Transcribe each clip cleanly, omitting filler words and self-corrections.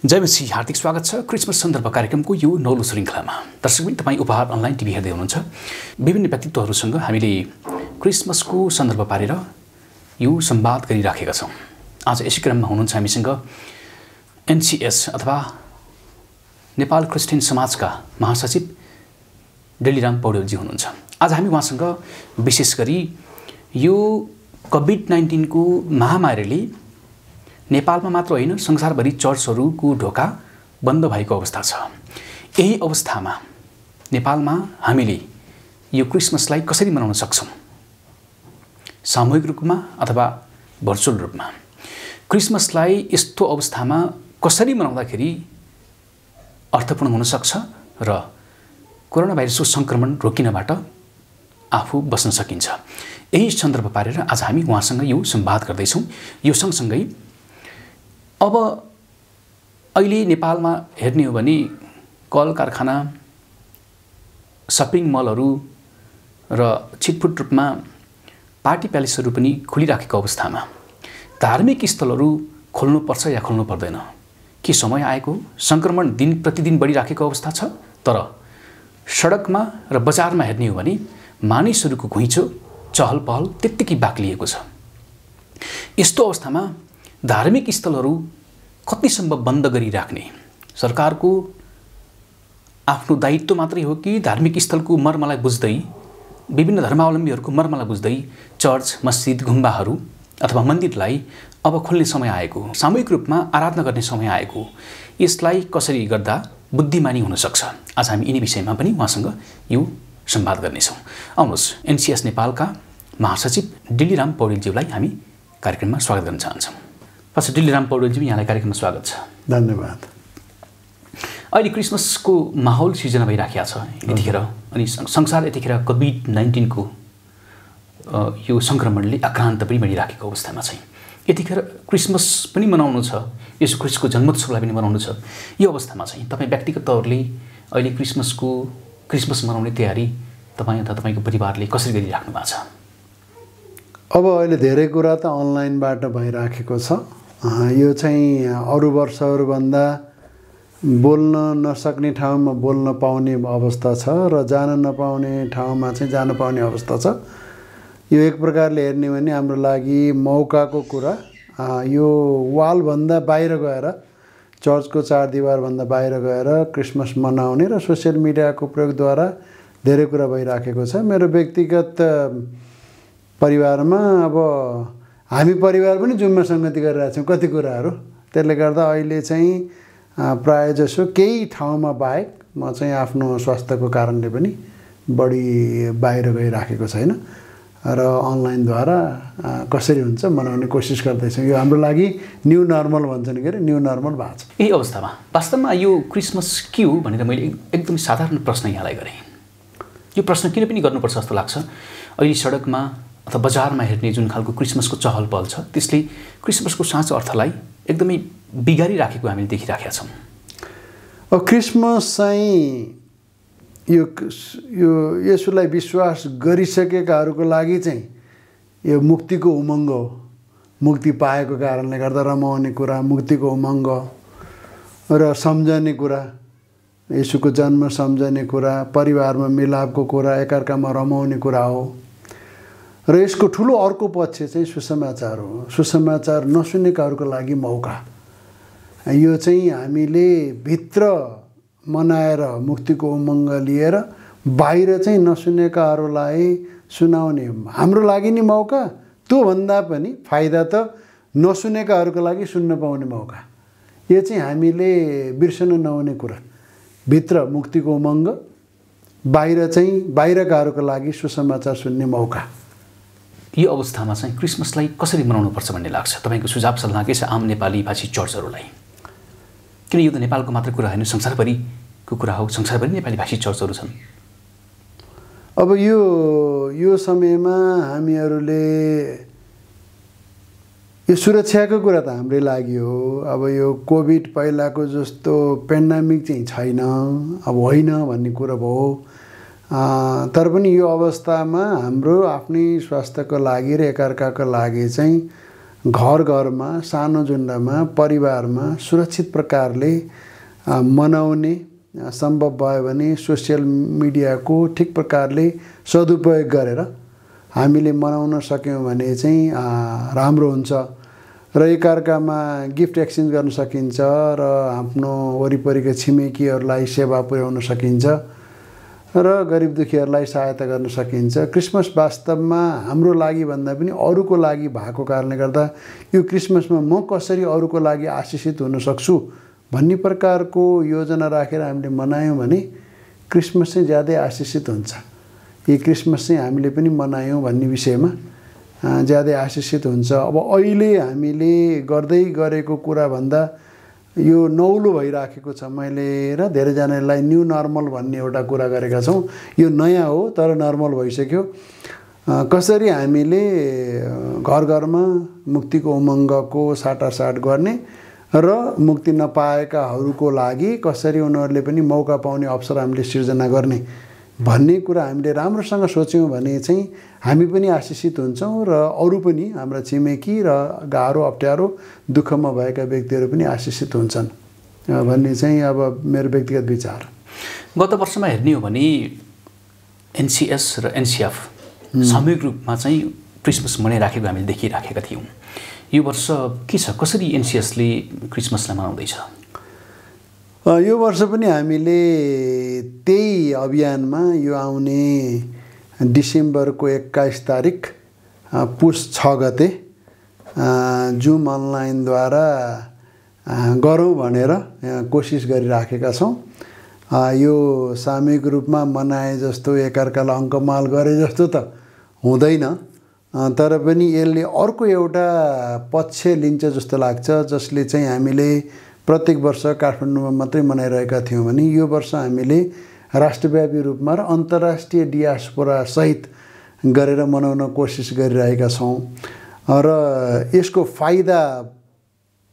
जय मसीह, हार्दिक स्वागत छ क्रिसमस सन्दर्भ कार्यक्रमको यो नौलो श्रृङ्खलामा। दर्शकबिन, तपाईँ उपहार अनलाइन टिभी हेर्दै हुनुहुन्छ। विभिन्न व्यक्तित्वहरूसँग हामीले क्रिसमसको सन्दर्भ पारेर यो संवाद गरिराखेका छौँ। आज यसै क्रममा हुनुहुन्छ हामीसँग एनसीएस अथवा नेपाल क्रिस्चियन समाजका महासचिव डेलीराम पौडेलजी हुनुहुन्छ। आज हामी उहाँसँग विशेष गरी यो कोभिड-19 को महामारीले नेपालमा मात्र होइन, संसारभरि चर्चहरूको ढोका बन्द भएको अवस्था छ। यही अवस्थामा नेपालमा हामीले यो क्रिसमसलाई कसरी मनाउन सक्छौँ, सामूहिक रूपमा अथवा भर्चुअल रूपमा? क्रिसमसलाई यस्तो अवस्थामा कसरी मनाउँदाखेरि अर्थपूर्ण हुन सक्छ र कोरोना भाइरसको संक्रमण रोकिनबाट आफू बस्न सकिन्छ? यही सन्दर्भ पारेर आज हामी उहाँसँग यो संवाद गर्दैछौँ। यो सँगसँगै अब अहिले नेपालमा हेर्ने हो भने कल कारखाना, सपिङ मलहरू र छिटफुट रूपमा पार्टी प्यालेसहरू पनि खुलिराखेको अवस्थामा धार्मिक स्थलहरू खोल्नुपर्छ या खोल्नु पर्दैन? के समय आएको? संक्रमण दिन प्रतिदिन बढिराखेको अवस्था छ, तर सडकमा र बजारमा हेर्ने हो भने मानिसहरूको घुइँचो चहल पहल त्यत्तिकै बाक्लिएको छ। यस्तो अवस्थामा धार्मिक स्थलहरू कतिसम्म बन्द गरिराख्ने सरकारको आफ्नो दायित्व मात्रै हो कि धार्मिक स्थलको मर्मलाई बुझ्दै, विभिन्न धर्मावलम्बीहरूको मर्मलाई बुझ्दै चर्च, मस्जिद, गुम्बाहरू अथवा मन्दिरलाई अब खोल्ने समय आएको, सामूहिक रूपमा आराधना गर्ने समय आएको, यसलाई कसरी गर्दा बुद्धिमानी हुन सक्छ? आज हामी यिनी विषयमा पनि उहाँसँग यो संवाद गर्नेछौँ। आउनुहोस्, एनसीएस नेपालका महासचिव डेलीराम पौडेलज्यूलाई हामी कार्यक्रममा स्वागत गर्न चाहन्छौँ। पास्टर डेलीराम पौडेलज्यू, यहाँलाई कार्यक्रममा स्वागत छ। धन्यवाद। अहिले क्रिसमसको माहौल सिर्जना भइराखेको छ यतिखेर, अनि संसार यतिखेर कोभिड-19 को यो संक्रमणले आक्रान्त पनि बढिराखेको अवस्थामा छ। यतिखेर क्रिसमस पनि मनाउनु छ, यसो ख्रिस्टको जन्मोत्सवलाई पनि मनाउनु छ। यो अवस्थामा चाहिँ तपाईँ व्यक्तिगत तौरले अहिले क्रिसमस मनाउने तयारी तपाईँ अथवा तपाईँको परिवारले कसरी गरिराख्नु भएको छ? अब अहिले धेरै कुरा त अनलाइनबाट भइराखेको छ। यो चाहिँ अरू वर्षहरूभन्दा बोल्न नसक्ने ठाउँमा बोल्न पाउने अवस्था छ र जान नपाउने ठाउँमा चाहिँ जान पाउने अवस्था छ। यो एक प्रकारले हेर्ने भने हाम्रो लागि मौकाको कुरा। यो वालभन्दा बाहिर गएर, चर्चको चारदिवारभन्दा बाहिर गएर क्रिसमस मनाउने र सोसियल मिडियाको प्रयोगद्वारा धेरै कुरा भइराखेको छ। मेरो व्यक्तिगत परिवारमा अब हामी परिवार पनि जुम्मा सङ्गति गरिरहेको छौँ कति कुराहरू। त्यसले गर्दा अहिले चाहिँ प्रायः जसो केही ठाउँमा बाहेक म चाहिँ आफ्नो स्वास्थ्यको कारणले पनि बढी बाहिर गइराखेको छैन र अनलाइनद्वारा कसरी हुन्छ मनाउने कोसिस गर्दैछौँ। यो हाम्रो लागि न्यू नर्मल भन्छन् के अरे, न्यू नर्मल भएको छ। यही अवस्थामा वास्तवमा यो क्रिसमस के हो भनेर मैले एकदमै साधारण प्रश्न यहाँलाई गरेँ। यो प्रश्न किन पनि गर्नुपर्छ जस्तो लाग्छ। अहिले सडकमा अथवा बजारमा हेर्ने जुन खालको क्रिसमसको चहल पहल छ, त्यसले क्रिसमसको साँचो अर्थलाई एकदमै बिगारिराखेको हामीले देखिराखेका छौँ। अब क्रिसमस चाहिँ यो यसुलाई विश्वास गरिसकेकाहरूको लागि चाहिँ यो मुक्तिको उमङ्ग हो। मुक्ति पाएको कारणले गर्दा रमाउने कुरा, मुक्तिको उमङ्ग र सम्झने कुरा, यसुको जन्म सम्झने कुरा, परिवारमा मिलापको कुरा, एकअर्कामा रमाउने कुरा हो। र यसको ठुलो अर्को पक्ष चाहिँ सुसमाचार हो। सुसमाचार नसुनेकाहरूको लागि मौका। यो चाहिँ हामीले भित्र मनाएर मुक्तिको उमङ्ग लिएर बाहिर चाहिँ नसुनेकाहरूलाई सुनाउने हाम्रो लागि नि मौका। त्योभन्दा पनि फाइदा त नसुनेकाहरूको लागि सुन्न पाउने मौका। यो चाहिँ हामीले बिर्सन नहुने कुरा। भित्र मुक्तिको उमङ्ग, बाहिर चाहिँ बाहिरकाहरूको लागि सुसमाचार सुन्ने मौका। यो अवस्थामा चाहिँ क्रिसमसलाई कसरी मनाउनुपर्छ भन्ने लाग्छ? तपाईँको सुझाव सल्लाह के छ आम नेपाली भाषी चर्चहरूलाई? किन यो त नेपालको मात्र कुरा होइन, संसारभरिको कुरा हो। संसारभरि नेपाली भाषी चर्चहरू छन्। अब यो समयमा हामीहरूले यो सुरक्षाको कुरा त हाम्रै लागि हो। अब यो कोभिड पहिलाको जस्तो पेन्डेमिक चाहिँ छैन, अब होइन भन्ने कुरा भयो। तर पनि यो अवस्थामा हाम्रो आफ्नै स्वास्थ्यको लागि र एकअर्काको लागि चाहिँ घर घरमा सानो झुन्डमा परिवारमा सुरक्षित प्रकारले मनाउने सम्भव भयो भने सोसियल मिडियाको ठिक प्रकारले सदुपयोग गरेर हामीले मनाउन सक्यौँ भने चाहिँ राम्रो हुन्छ र एकअर्कामा गिफ्ट एक्सचेन्ज गर्न सकिन्छ र आफ्नो वरिपरिका छिमेकीहरूलाई सेवा पुर्याउन सकिन्छ र गरिब दुखीहरूलाई सहायता गर्न सकिन्छ। क्रिसमस वास्तवमा हाम्रो लागि भन्दा पनि अरूको लागि भएको कारणले गर्दा यो क्रिसमसमा म कसरी अरूको लागि आशिषित हुन सक्छु भन्ने प्रकारको योजना राखेर हामीले मनायौँ भने क्रिसमस चाहिँ ज्यादै आशिषित हुन्छ। यो क्रिसमस चाहिँ हामीले पनि मनायौँ भन्ने विषयमा ज्यादै आशिषित हुन्छ। अब अहिले हामीले गर्दै गरेको कुराभन्दा यो नौलो भइराखेको छ। मैले र धेरैजनालाई न्यू नर्मल भन्ने एउटा कुरा गरेका छौँ। यो नयाँ हो तर नर्मल भइसक्यो। कसरी हामीले घर घरमा मुक्तिको उमङ्गको साटासाट गर्ने र मुक्ति नपाएकाहरूको लागि कसरी उनीहरूले पनि मौका पाउने अवसर हामीले सिर्जना गर्ने भन्ने कुरा हामीले राम्रोसँग सोच्यौँ भने चाहिँ हामी पनि आशिषित हुन्छौँ र अरू पनि हाम्रा छिमेकी र गाह्रो अप्ठ्यारो दुःखमा भएका व्यक्तिहरू पनि आशिषित हुन्छन् भन्ने चाहिँ अब मेरो व्यक्तिगत विचार। गत वर्षमा हेर्ने हो भने एनसिएस र एनसिएफ सामूहिक रूपमा चाहिँ क्रिसमस मनाइराखेको हामीले देखिराखेका थियौँ। यो वर्ष के छ, कसरी एनसिएसले क्रिसमसलाई मनाउँदैछ? यो वर्ष पनि हामीले त्यही अभियानमा यो आउने डिसेम्बरको 21 तारिक पुस 6 गते जुम अनलाइनद्वारा गरौँ भनेर कोसिस गरिराखेका छौँ। यो सामूहिक रूपमा मनाए जस्तो एकअर्कालाई अङ्कमाल गरे जस्तो त हुँदैन, तर पनि यसले अर्को एउटा पक्ष लिन्छ जस्तो लाग्छ, जसले चाहिँ हामीले प्रत्येक वर्ष काठमाडौँमा मात्रै मनाइरहेका थियौँ भने यो वर्ष हामीले राष्ट्रव्यापी रूपमा र अन्तर्राष्ट्रिय डियास्पोरा सहित गरेर मनाउन कोसिस गरिरहेका छौँ र यसको फाइदा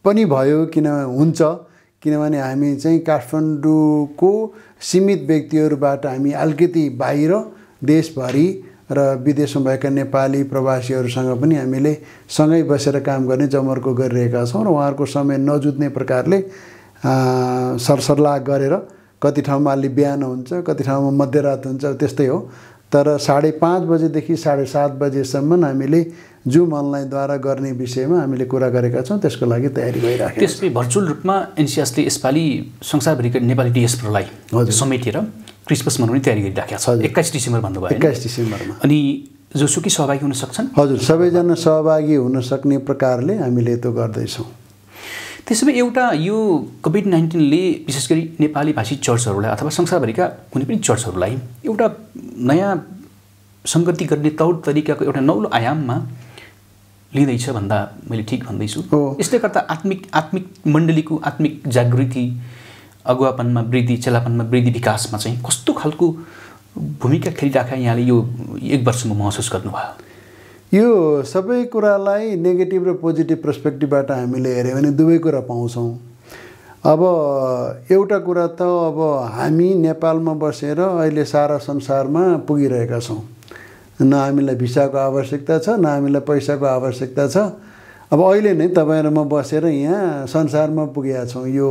पनि भयो किनभने हामी चाहिँ काठमाडौँको सीमित व्यक्तिहरूबाट हामी अलिकति बाहिर देशभरि र विदेशमा भएका नेपाली प्रवासीहरूसँग पनि हामीले सँगै बसेर काम गर्ने जमर्को गरिरहेका छौँ र उहाँहरूको समय नजुत्ने प्रकारले सरसल्लाह गरेर कति ठाउँमा अलि बिहान हुन्छ, कति ठाउँमा मध्यरात हुन्छ, त्यस्तै हो। तर 5:30 बजेदेखि 7:30 बजेसम्म हामीले जुम अनलाइनद्वारा गर्ने विषयमा हामीले कुरा गरेका छौँ। त्यसको लागि तयारी भइरहेको छ। त्यसले भर्चुअल रूपमा एनसिएसले यसपालि संसारभरिका नेपाली डिएस्पोरालाई समेटेर क्रिसमस मनाउने तयारी गरिराखेको छ। 21 डिसेम्बर भन्नुभयो। 21 डिसेम्बरमा अनि जोसुकै सहभागी हुन सक्छन्? हजुर, सबैजना सहभागी हुन सक्ने प्रकारले हामीले त्यो गर्दैछौँ। त्यसो भए एउटा यो कोभिड-19ले विशेष गरी नेपाली भाषी चर्चहरूलाई अथवा संसारभरिका कुनै पनि चर्चहरूलाई एउटा नयाँ सङ्गति गर्ने तौर तरिकाको एउटा नौलो आयाममा लिँदैछ भन्दा मैले ठिक भन्दैछु? यसले गर्दा आत्मिक मण्डलीको आत्मिक जागृति, अगुवापनमा वृद्धि, चेलापनमा वृद्धि, विकासमा चाहिँ कस्तो खालको भूमिका खेलिराखेका यहाँले यो 1 वर्षमा महसुस गर्नुभयो? यो सबै कुरालाई नेगेटिभ र पोजिटिभ पर्सपेक्टिभबाट हामीले हेऱ्यौँ भने दुवै कुरा पाउँछौँ। अब एउटा कुरा त अब हामी नेपालमा बसेर अहिले सारा संसारमा पुगिरहेका छौँ। न हामीलाई भिसाको आवश्यकता छ, न हामीलाई पैसाको आवश्यकता छ। अब अहिले नै तपाईँ र म बसेर यहाँ संसारमा पुगेका छौँ यो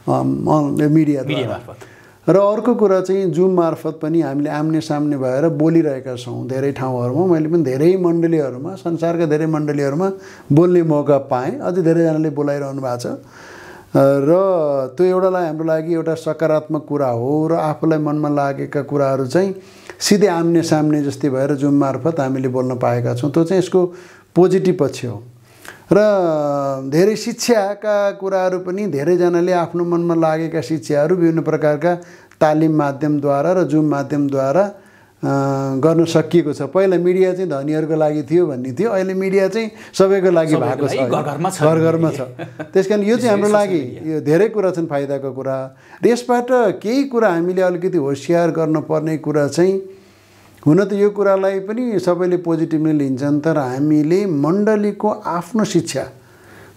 मिडिया मार्फत। र अर्को कुरा चाहिँ जुम मार्फत पनि हामीले आम्ने सामने भएर बोलिरहेका छौँ। धेरै ठाउँहरूमा मैले पनि धेरै मण्डलीहरूमा, संसारका धेरै मण्डलीहरूमा बोल्ने मौका पाएँ। अझै धेरैजनाले बोलाइरहनु भएको छ र त्यो एउटालाई हाम्रो लागि एउटा सकारात्मक कुरा हो र आफूलाई मनमा लागेका कुराहरू चाहिँ सिधै आम्ने सामने जस्तै भएर जुम मार्फत हामीले बोल्न पाएका छौँ। त्यो चाहिँ यसको पोजिटिभ पक्ष हो। र धेरै शिक्षाका कुराहरू पनि धेरैजनाले आफ्नो मनमा लागेका शिक्षाहरू विभिन्न प्रकारका तालिम माध्यमद्वारा र जुम माध्यमद्वारा गर्न सकिएको छ। पहिला मिडिया चाहिँ धनीहरूको लागि थियो भन्ने थियो, अहिले मिडिया चाहिँ सबैको लागि भएको छ, घर घरमा छ। त्यस कारण यो चाहिँ हाम्रो लागि यो धेरै कुरा छन् फाइदाको कुरा। र यसबाट केही कुरा हामीले अलिकति होसियार गर्नुपर्ने कुरा चाहिँ, हुन त यो कुरालाई पनि सबैले पोजिटिभली लिन्छन्, तर हामीले मण्डलीको आफ्नो शिक्षा,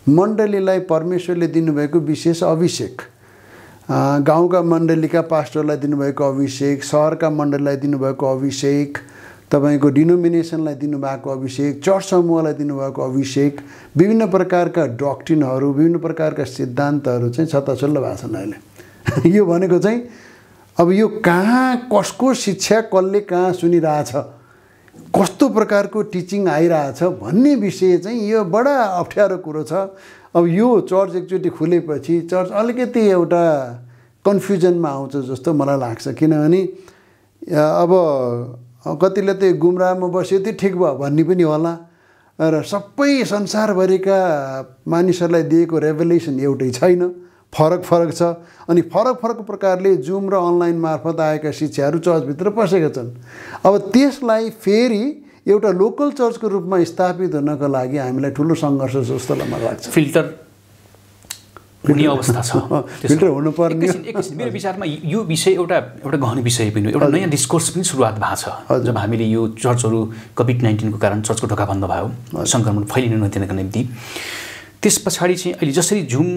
मण्डलीलाई परमेश्वरले दिनुभएको विशेष अभिषेक, गाउँका मण्डलीका पास्टरलाई दिनुभएको अभिषेक, सहरका मण्डलीलाई दिनुभएको अभिषेक, तपाईँको डिनोमिनेसनलाई दिनुभएको अभिषेक, चर्च समूहलाई दिनुभएको अभिषेक, विभिन्न प्रकारका डक्ट्रिनहरू, विभिन्न प्रकारका सिद्धान्तहरू चाहिँ छताछुल्लो भएको छन् अहिले। यो भनेको चाहिँ अब यो कहाँ कसको शिक्षा कसले कहाँ सुनिरहेछ, कस्तो प्रकारको टिचिङ आइरहेछ भन्ने विषय चाहिँ यो बडा अप्ठ्यारो कुरो छ। अब यो चर्च एकचोटि खुलेपछि चर्च अलिकति एउटा कन्फ्युजनमा आउँछ जस्तो मलाई लाग्छ। किनभने अब कतिले त गुमराहमा बस्यो त्यो ठिक भयो भन्ने पनि होला, र सबै संसारभरिका मानिसहरूलाई दिएको रेभेलेसन एउटै छैन, फरक फरक छ। अनि फरक फरक प्रकारले जुम र अनलाइन मार्फत आएका शिक्षाहरू चर्चभित्र पसेका छन्। अब त्यसलाई फेरि एउटा लोकल चर्चको रूपमा स्थापित हुनको लागि हामीलाई ठुलो सङ्घर्ष जस्तो मलाई लाग्छ। फिल्टर हुने अवस्था छ, फिल्टर हुनुपर्ने। एकैछिन मेरो विचारमा यो विषय एउटा गहन विषय पनि, एउटा नयाँ डिस्कोर्स पनि सुरुवात भएको छ। जब हामीले यो चर्चहरू कोभिड-19 को कारण चर्चको ढोका बन्द भयो, सङ्क्रमण फैलिन नदिनको निम्ति, त्यस पछाडि चाहिँ अहिले जसरी जुम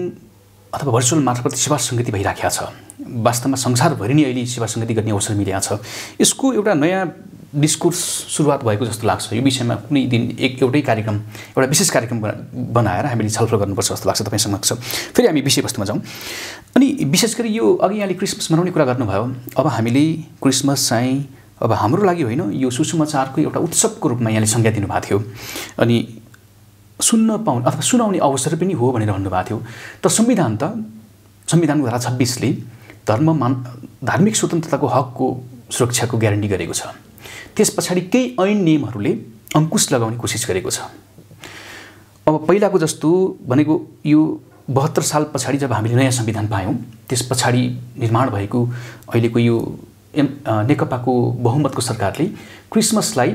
अथवा भर्चुअल मार्फत सेवा सङ्गति भइराखेको छ, वास्तवमा संसारभरि नै अहिले सेवा सङ्गति गर्ने अवसर मिलेको छ। यसको एउटा नयाँ डिस्कोर्स सुरुवात भएको जस्तो लाग्छ। यो विषयमा कुनै दिन एउटै कार्यक्रम, एउटा विशेष कार्यक्रम बनाएर हामीले छलफल गर्नुपर्छ जस्तो लाग्छ तपाईँ समक्ष। फेरि हामी विषयवस्तुमा जाउँ। अनि विशेष गरी यो अघि यहाँले क्रिसमस मनाउने कुरा गर्नुभयो। अब हामीले क्रिसमस चाहिँ अब हाम्रो लागि होइन, यो सुसमाचारको एउटा उत्सवको रूपमा यहाँले संज्ञा दिनुभएको थियो, अनि सुन्न पाउने अथवा सुनाउने अवसर पनि हो भनेर भन्नुभएको थियो। तर संविधानको धारा 26ले धार्मिक स्वतन्त्रताको हकको सुरक्षाको ग्यारेन्टी गरेको छ। त्यस पछाडि केही ऐन नियमहरूले अङ्कुश लगाउने कोसिस गरेको छ। अब पहिलाको जस्तो भनेको यो 72 साल पछाडि जब हामीले नयाँ संविधान पायौँ, त्यस पछाडि निर्माण भएको अहिलेको यो नेकपाको बहुमतको सरकारले क्रिसमसलाई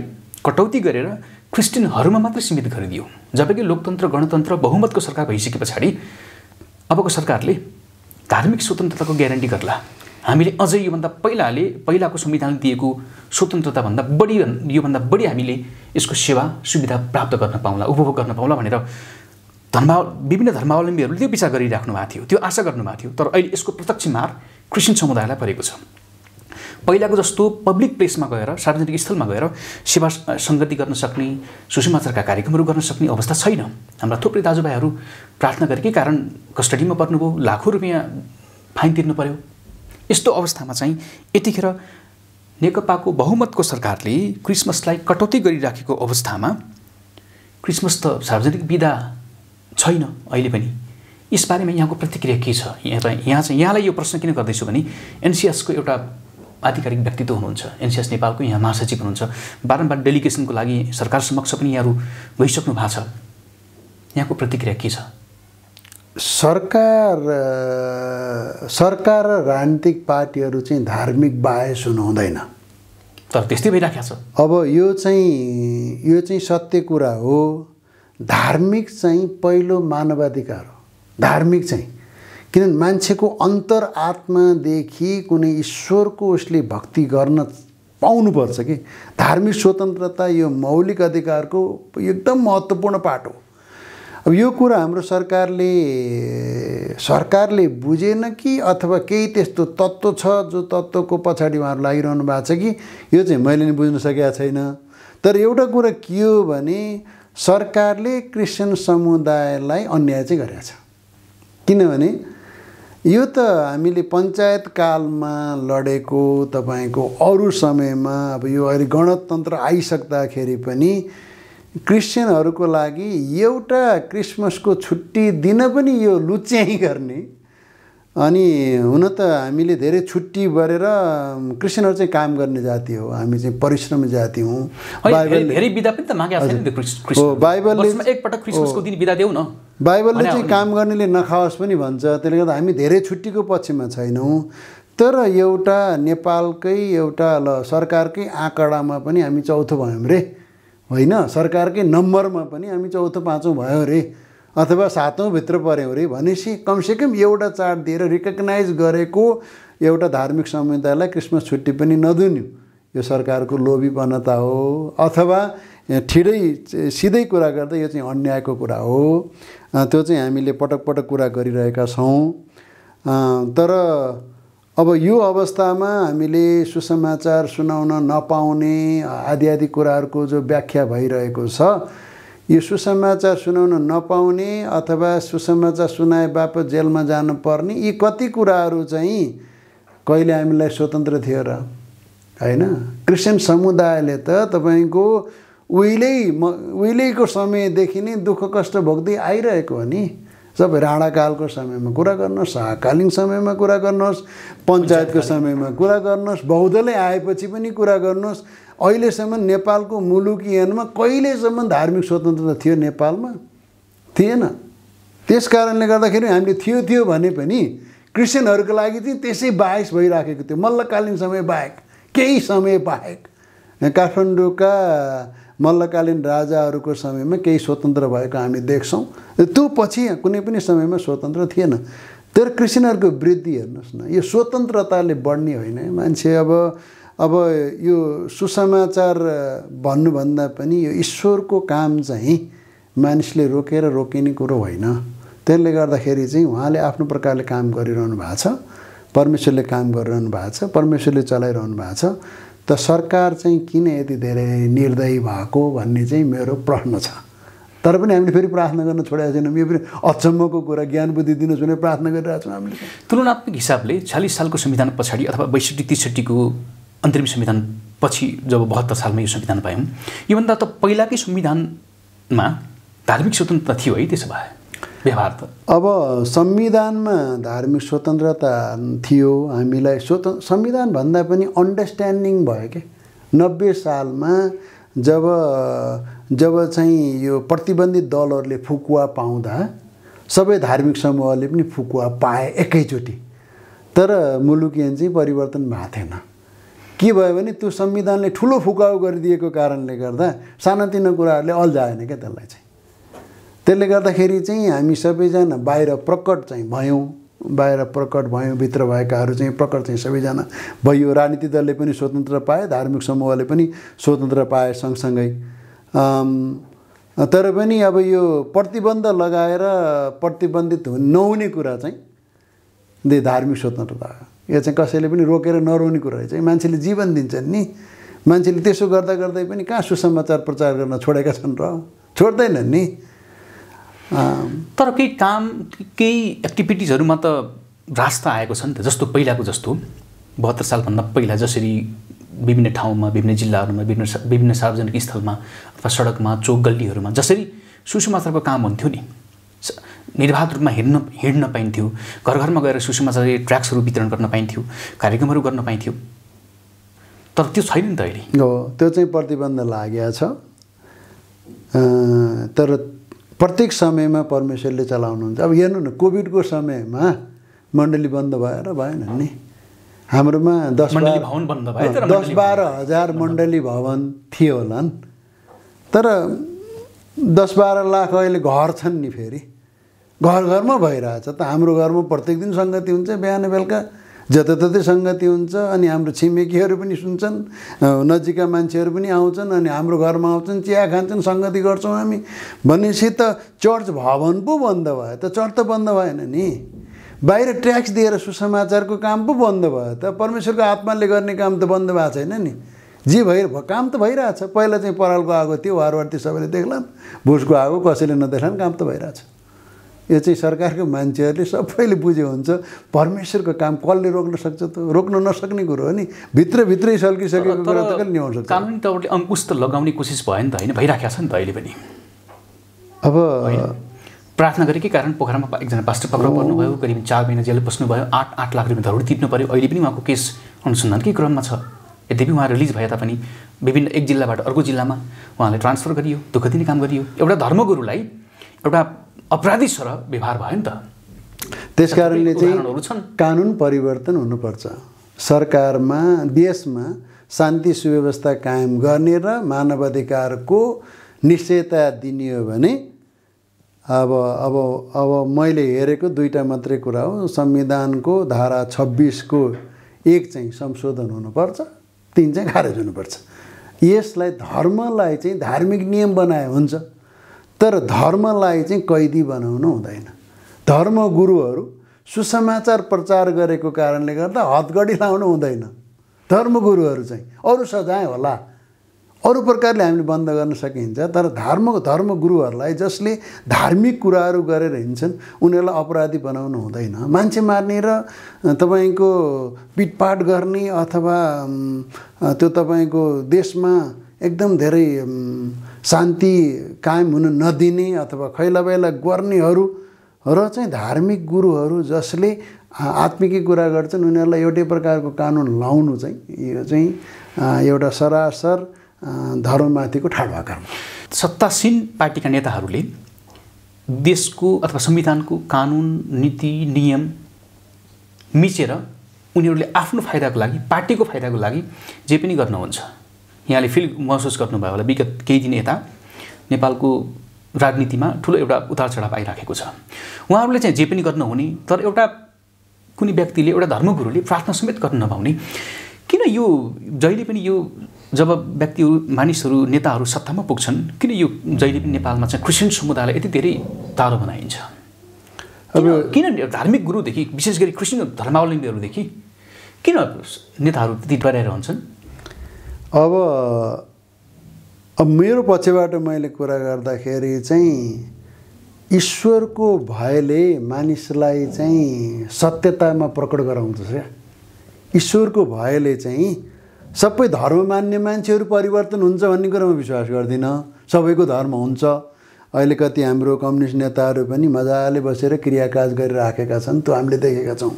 कटौती गरेर क्रिस्चियनहरूमा मात्र सीमित गरिदियो। जबकि लोकतन्त्र गणतन्त्र बहुमतको सरकार भइसके पछाडि अबको सरकारले धार्मिक स्वतन्त्रताको ग्यारेन्टी गर्ला। हामीले अझै योभन्दा पहिलाको संविधानले दिएको स्वतन्त्रताभन्दा योभन्दा बढी हामीले यसको सेवा सुविधा प्राप्त गर्न पाउँला, उपभोग गर्न पाउँला भनेर विभिन्न धर्मावलम्बीहरूले त्यो विचार गरिराख्नु भएको थियो, त्यो आशा गर्नुभएको थियो। तर अहिले यसको प्रत्यक्ष मार क्रिस्चियन समुदायलाई परेको छ। पहिलाको जस्तो पब्लिक प्लेसमा गएर, सार्वजनिक स्थलमा गएर सेवा सङ्गति गर्न सक्ने, सुसमाचारका कार्यक्रमहरू गर्न सक्ने अवस्था छैन। हाम्रा थुप्रै दाजुभाइहरू प्रार्थना गरेकै कारण कस्टडीमा पर्नुभयो, लाखौँ रुपियाँ फाइन तिर्नु पर्यो। यस्तो अवस्थामा चाहिँ यतिखेर नेकपाको बहुमतको सरकारले क्रिसमसलाई कटौती गरिराखेको अवस्थामा क्रिसमस त सार्वजनिक बिदा छैन अहिले पनि। यसबारेमा यहाँको प्रतिक्रिया के छ? यहाँलाई यो प्रश्न किन गर्दैछु भने एनसिएसको एउटा आधिकारिक व्यक्तित्व हुनुहुन्छ, एनसिएस नेपालको यहाँ महासचिव हुनुहुन्छ, बारम्बार डेलिगेसनको लागि सरकार समक्ष पनि यहाँहरू गइसक्नु भएको छ। यहाँको प्रतिक्रिया के छ? सरकार र राजनीतिक पार्टीहरू चाहिँ धार्मिक बाहेस हुनुहुँदैन, तर त्यस्तै भइराखेको छ। अब यो चाहिँ सत्य कुरा हो। धार्मिक चाहिँ पहिलो मानवाधिकार हो। धार्मिक चाहिँ किनभने मान्छेको अन्तरआत्मादेखि कुनै ईश्वरको उसले भक्ति गर्न पाउनुपर्छ कि। धार्मिक स्वतन्त्रता यो मौलिक अधिकारको एकदम महत्त्वपूर्ण पाठ हो। अब यो कुरा हाम्रो सरकारले बुझेन कि अथवा केही त्यस्तो तत्त्व छ जो तत्त्वको पछाडि उहाँहरू लागिरहनु भएको छ कि यो चाहिँ मैले नि बुझ्न सकेको छैन। तर एउटा कुरा के हो भने सरकारले क्रिस्चियन समुदायलाई अन्याय चाहिँ गरेको छ। किनभने यो त हामीले पञ्चायत कालमा लडेको, तपाईँको अरू समयमा अब यो अहिले गणतन्त्र आइसक्दाखेरि पनि क्रिस्चियनहरूको लागि एउटा क्रिसमसको छुट्टी दिन पनि यो लुच्याइ गर्ने। अनि हुन त हामीले धेरै छुट्टी गरेर क्रिस्चियनहरू चाहिँ काम गर्ने जाति हो, हामी चाहिँ परिश्रमी जाति हौँ। धेरै बिदा पनि त मागेको छैन नि। बाइबलले एकपटक क्रिसमसको दिन बिदा देऊ न। बाइबलले चाहिँ काम गर्नेले नखाओस् पनि भन्छ। त्यसले गर्दा हामी धेरै छुट्टीको पक्षमा छैनौँ। तर एउटा नेपालकै एउटा सरकारकै आँकडामा पनि हामी चौथो भयौँ रे, होइन? सरकारकै नम्बरमा पनि हामी चौथो पाँचौँ भयो रे, अथवा सातौँ भित्र पऱ्यौँ रे भनेपछि कमसेकम एउटा चाड दिएर रिकगनाइज गरेको एउटा धार्मिक समुदायलाई क्रिसमस छुट्टी पनि नदिनु यो सरकारको लोभीपनता हो, अथवा सिधै कुरा गर्दा यो चाहिँ अन्यायको कुरा हो। त्यो चाहिँ हामीले पटक पटक कुरा गरिरहेका छौँ। तर अब यो अवस्थामा हामीले सुसमाचार सुनाउन नपाउने आदि कुराहरूको जो व्याख्या भइरहेको छ, यो सुसमाचार सुनाउन नपाउने अथवा सुसमाचार सुनाए बापत जेलमा जानुपर्ने, यी कति कुराहरू चाहिँ कहिले हामीलाई स्वतन्त्र थियो र हैन? क्रिस्चियन समुदायले त तपाईँको उहिलेको समयदेखि नै दुःख कष्ट भोग्दै आइरहेको हो नि। सबै राणाकालको समयमा कुरा गर्नुहोस्, शाहकालीन समयमा कुरा गर्नुहोस्, पञ्चायतको समयमा कुरा गर्नुहोस्, बौद्धले आएपछि पनि कुरा गर्नुहोस्, अहिलेसम्म नेपालको मुलुकियनमा कहिलेसम्म धार्मिक स्वतन्त्रता थियो नेपालमा? थिएन। त्यस कारणले गर्दाखेरि हामीले थियो भने पनि क्रिस्चियनहरूको लागि चाहिँ त्यसै बाहेस भइराखेको थियो। मल्लकालीन समय बाहेक, केही समय बाहेक काठमाडौँका मल्लकालीन राजाहरूको समयमा केही स्वतन्त्र भएको हामी देख्छौँ। त्यो पछि कुनै पनि समयमा स्वतन्त्र थिएन। तर क्रिस्चियनहरूको वृद्धि हेर्नुहोस् न, यो स्वतन्त्रताले बढ्ने होइन। मान्छे अब यो सुसमाचार भन्नुभन्दा पनि यो ईश्वरको काम चाहिँ मानिसले रोकेर रोकिने कुरो होइन। त्यसले गर्दाखेरि चाहिँ उहाँले आफ्नो प्रकारले काम गरिरहनु भएको छ, परमेश्वरले काम गरिरहनु भएको छ, परमेश्वरले चलाइरहनु भएको छ। त सरकार चाहिँ किन यति धेरै निर्दयी भएको भन्ने चाहिँ मेरो प्रश्न छ। तर पनि हामीले फेरि प्रार्थना गर्न छोडेका छैनौँ। यो पनि अचम्मको कुरा, ज्ञान बुद्धि दिनुहोस् भनेर प्रार्थना गरिरहेको छौँ हामीले। तुलनात्मक हिसाबले 40 सालको संविधान पछाडि अथवा 62-63 को अन्तरिम संविधान पछि जब 72 सालमा यो संविधान पायौँ, योभन्दा त पहिलाकै संविधानमा धार्मिक स्वतन्त्रता थियो है? त्यसो भए व्यवहार त अब संविधानमा धार्मिक स्वतन्त्रता थियो। हामीलाई संविधान भन्दा पनि अन्डरस्ट्यान्डिङ भयो के 90 सालमा जब चाहिँ यो प्रतिबन्धित दलहरूले फुकुवा पाउँदा सबै धार्मिक समूहले पनि फुकुवा पाए एकैचोटि। तर मुलुकियन चाहिँ परिवर्तन भएको थिएन। के भयो भने त्यो संविधानले ठुलो फुकाउ गरिदिएको कारणले गर्दा सानातिना कुराहरूले अल्झाएन क्या त्यसलाई चाहिँ। त्यसले गर्दाखेरि चाहिँ हामी सबैजना बाहिर प्रकट चाहिँ भयौँ, भित्र भएकाहरू चाहिँ प्रकट चाहिँ सबैजना भयो। राजनीतिक दलले पनि स्वतन्त्र पाए, धार्मिक समूहले पनि स्वतन्त्र पाए सँगसँगै। तर पनि अब यो प्रतिबन्ध लगाएर प्रतिबन्धित नहुने कुरा चाहिँ धार्मिक स्वतन्त्रता हो। यो चाहिँ कसैले पनि रोकेर नरोक्ने कुरा चाहिँ मान्छेले जीवन दिन्छन् नि। मान्छेले त्यसो गर्दा गर्दै पनि कहाँ सुसमाचार प्रचार गर्न छोडेका छन् र? छोड्दैनन् नि। तर केही एक्टिभिटिजहरूमा त ह्रास त आएको छ नि त। जस्तो पहिलाको जस्तो 72 सालभन्दा पहिला जसरी विभिन्न ठाउँमा, विभिन्न जिल्लाहरूमा, विभिन्न सार्वजनिक स्थलमा अथवा सडकमा, चौक गल्लीहरूमा जसरी सुसमाचारको काम हुन्थ्यो नि, निर्वाध रूपमा हिँड्न पाइन्थ्यो, घर घरमा गएर सुसमाचार ट्र्याक्सहरू वितरण गर्न पाइन्थ्यो, कार्यक्रमहरू गर्न पाइन्थ्यो। तर त्यो छैन नि त अहिले। हो, त्यो चाहिँ प्रतिबन्ध लागेको छ। तर प्रत्येक समयमा परमेश्वरले चलाउनुहुन्छ। अब हेर्नु न, कोभिडको समयमा मण्डली बन्द भएर भएन नि। हाम्रोमा 10-12 हजार मण्डली भवन थियो होलान्। तर 10-12 लाख अहिले घर छन् नि। फेरि घर घरमा भइरहेछ त। हाम्रो घरमा प्रत्येक दिन सङ्गति हुन्छ, बिहान बेलुका जताततै सङ्गति हुन्छ। अनि हाम्रो छिमेकीहरू पनि सुन्छन्, नजिकका मान्छेहरू पनि आउँछन्, अनि हाम्रो घरमा आउँछन्, चिया खान्छन्, सङ्गति गर्छौँ हामी। भनेपछि त चर्च भवन पो बन्द भयो त? चर्च त बन्द भएन नि। बाहिर ट्याक्स दिएर सुसमाचारको काम पो बन्द भयो त? परमेश्वरको आत्माले गर्ने काम त बन्द भएको छैन नि। काम त भइरहेछ। पहिला चाहिँ परालको आगो थियो, वारवार्ती सबैले देख्लान्। भुसको आगो कसैले नदेख्लान्, काम त भइरहेछ। यो चाहिँ सरकारको मान्छेहरूले सबैले बुझे हुन्छ। परमेश्वरको काम कसले रोक्न सक्छ त? रोक्न नसक्ने कुरो हो नि। भित्रभित्रै सल्किसकेको कुरा त कसले ल्याउन सक्छ? कानुनी तौरले अङ्कुश त लगाउने कोसिस भयो नि त, होइन? भइराखेको छ नि त अहिले पनि। अब प्रार्थना गरेकै कारण पोखरामा एकजना पास्टर पक्राउ पर्नुभयो, करिब 4 महिना जेल बस्नुभयो, 8 लाख रुपियाँ धरोडी तिर्नु पर्यो। अहिले पनि उहाँको केस अनुसन्धानकै क्रममा छ। यद्यपि उहाँ रिलिज भए तापनि विभिन्न एक जिल्लाबाट अर्को जिल्लामा उहाँलाई ट्रान्सफर गरियो, दुःख दिने काम गरियो। एउटा धर्मगुरुलाई एउटा अपराधी सरह व्यवहार भयो नि त। त्यस कारणले चाहिँ कानुन परिवर्तन हुनुपर्छ। सरकारमा, देशमा शान्ति सुव्यवस्था कायम गर्ने र मानवाधिकारको निश्चयता दिने हो भने अब मैले हेरेको 2टा मात्रै कुरा हो। संविधानको धारा 26 को 1 चाहिँ संशोधन हुनुपर्छ, 3 चाहिँ खारेज हुनुपर्छ। यसलाई धर्मलाई चाहिँ धार्मिक नियम बनाए हुन्छ, तर धर्मलाई चाहिँ कैदी बनाउनु हुँदैन। धर्मगुरुहरू सुसमाचार प्रचार गरेको कारणले गर्दा हतगडी लाउनु हुँदैन। धर्मगुरुहरू चाहिँ अरू सजाय होला, अरू प्रकारले हामीले बन्द गर्न सकिन्छ, तर धर्मगुरुहरूलाई जसले धार्मिक कुराहरू गरेर हिँड्छन् उनीहरूलाई अपराधी बनाउनु हुँदैन। मान्छे मार्ने र तपाईँको पिटपाट गर्ने अथवा त्यो तपाईँको देशमा एकदम धेरै शान्ति कायम हुन नदिने अथवा खैलाबैला गर्नेहरू र चाहिँ धार्मिक गुरुहरू जसले आत्मिकी कुरा गर्छन् उनीहरूलाई एउटै प्रकारको कानुन लाउनु चाहिँ यो चाहिँ एउटा सरासर धर्ममाथिको ठाडो आकारमा। सत्तासीन पार्टीका नेताहरूले देशको अथवा संविधानको कानुन नीति नियम मिचेर उनीहरूले आफ्नो फाइदाको लागि पार्टीको फाइदाको लागि जे पनि गर्नुहुन्छ। यहाँले फिल महसुस गर्नुभयो होला विगत केही दिन यता नेपालको राजनीतिमा ठुलो एउटा उतार चढाव आइराखेको छ। उहाँहरूले चाहिँ जे पनि गर्न हुने, तर एउटा कुनै व्यक्तिले एउटा धर्मगुरुले प्रार्थना समेत गर्न नपाउने। किन यो जहिले पनि यो जब व्यक्तिहरू मानिसहरू नेताहरू सत्तामा पुग्छन् किन यो जहिले पनि नेपालमा चाहिँ क्रिस्चियन समुदायलाई यति धेरै टाढो बनाइन्छ? अब किन धार्मिक गुरुदेखि विशेष गरी क्रिस्चियन धर्मावलम्बीहरूदेखि किन नेताहरू त्यति डराइरहन्छन्? अब मेरो पक्षबाट मैले कुरा गर्दाखेरि चाहिँ ईश्वरको भयले मानिसलाई चाहिँ सत्यतामा प्रकट गराउँछ क्या। ईश्वरको भयले चाहिँ सबै धर्म मान्ने मान्छेहरू परिवर्तन हुन्छ भन्ने कुरामा विश्वास गर्दिनँ। सबैको धर्म हुन्छ। अहिले कति हाम्रो कम्युनिस्ट नेताहरू पनि मजाले बसेर क्रियाकाज गरिराखेका छन्, त्यो हामीले देखेका छौँ।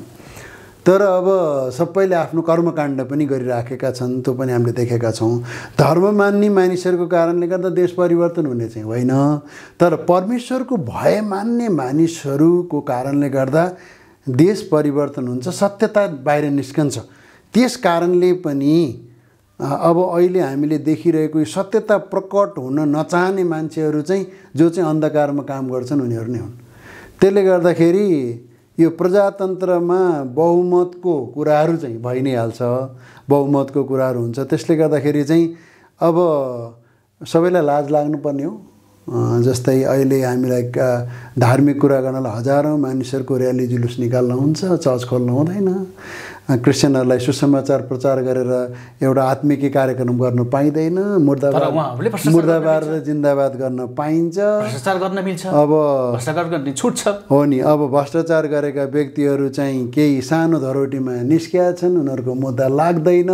तर अब सबैले आफ्नो कर्मकाण्ड पनि गरिराखेका छन्, त्यो पनि हामीले देखेका छौँ। धर्म मान्ने मानिसहरूको कारणले गर्दा देश परिवर्तन हुने चाहिँ होइन, तर परमेश्वरको भय मान्ने मानिसहरूको कारणले गर्दा देश परिवर्तन हुन्छ, सत्यता बाहिर निस्कन्छ। त्यस कारणले पनि अब अहिले हामीले देखिरहेको सत्यता प्रकट हुन नचाहने मान्छेहरू चाहिँ जो चाहिँ अन्धकारमा काम गर्छन् उनीहरू नै हुन्। त्यसले गर्दाखेरि यो प्रजातन्त्रमा बहुमतको कुराहरू चाहिँ भइ नै हाल्छ, बहुमतको कुराहरू हुन्छ। त्यसले गर्दाखेरि चाहिँ अब सबैलाई लाज लाग्नुपर्ने हो। जस्तै अहिले हामीलाई धार्मिक कुरा गर्नलाई हजारौँ मानिसहरूको र्याली जुलुस निकाल्न हुन्छ, चर्च खोल्नु हुँदैन। क्रिस्चियनहरूलाई सुसमाचार प्रचार गरेर एउटा आत्मिकी कार्यक्रम गर्न पाइँदैन। मुर्दाबाद र जिन्दाबाद गर्न पाइन्छ, भ्रष्टाचार गर्न मिल्छ, अब भ्रष्टाचार गर्ने छुट छ हो नि। अब भ्रष्टाचार गरेका व्यक्तिहरू चाहिँ केही सानो धरोटीमा निस्किया छन्, उनीहरूको मुद्दा लाग्दैन।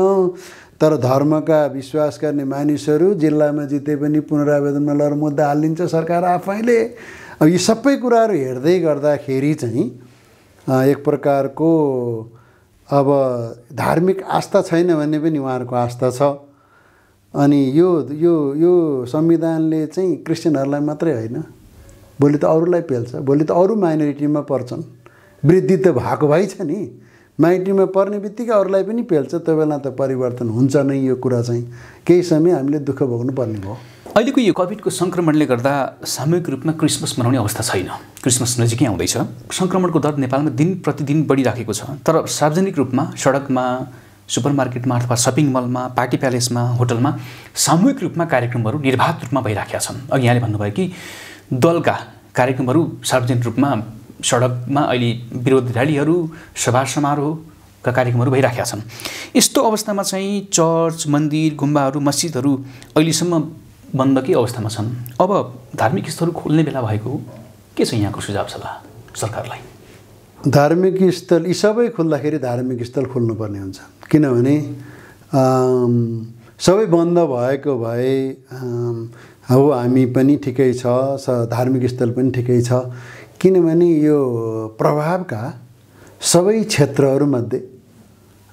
तर धर्मका विश्वास गर्ने मानिसहरू जिल्लामा जिते पनि पुनरावेदनमा लगेर मुद्दा हालिन्छ सरकार आफैले। अब यी सबै कुराहरू हेर्दै गर्दाखेरि चाहिँ एक प्रकारको अब धार्मिक आस्था छैन भन्ने पनि उहाँहरूको आस्था छ। अनि यो यो यो संविधानले चाहिँ क्रिस्चियनहरूलाई मात्रै होइन, भोलि त अरूलाई पेल्छ, भोलि त अरू माइनोरिटीमा पर्छन्। वृद्धि त भएको भइ छ नि, माइनोरिटीमा पर्ने बित्तिकै अरूलाई पनि पेल्छ। त्यो बेला त परिवर्तन हुन्छ नै। यो कुरा चाहिँ केही समय हामीले दुःख भोग्नु पर्ने भयो। अहिलेको यो कोभिडको सङ्क्रमणले गर्दा सामूहिक रूपमा क्रिसमस मनाउने अवस्था छैन। क्रिसमस नजिकै आउँदैछ। सङ्क्रमणको दर नेपालमा दिन प्रतिदिन बढिराखेको छ। तर सार्वजनिक रूपमा सडकमा, सुपरमार्केटमा अथवा सपिङ मलमा, पार्टी प्यालेसमा, होटलमा सामूहिक रूपमा कार्यक्रमहरू निर्बाध रूपमा भइराखेका छन्। अघि यहाँले भन्नुभयो कि दलका कार्यक्रमहरू सार्वजनिक रूपमा सडकमा अहिले विरोध र्यालीहरू, सभा समारोहका कार्यक्रमहरू भइराखेका छन्। यस्तो अवस्थामा चाहिँ चर्च, मन्दिर, गुम्बाहरू, मस्जिदहरू अहिलेसम्म बन्दकै अवस्थामा छन्। अब धार्मिक स्थलहरू खोल्ने बेला भएको के छ यहाँको सुझाव सल्लाह सरकारलाई? धार्मिक स्थल यी सबै खोल्दाखेरि धार्मिक स्थल खोल्नुपर्ने हुन्छ। किनभने सबै बन्द भएको भए हो हामी पनि ठिकै छ, धार्मिक स्थल पनि ठिकै छ। किनभने यो प्रभावका सबै क्षेत्रहरूमध्ये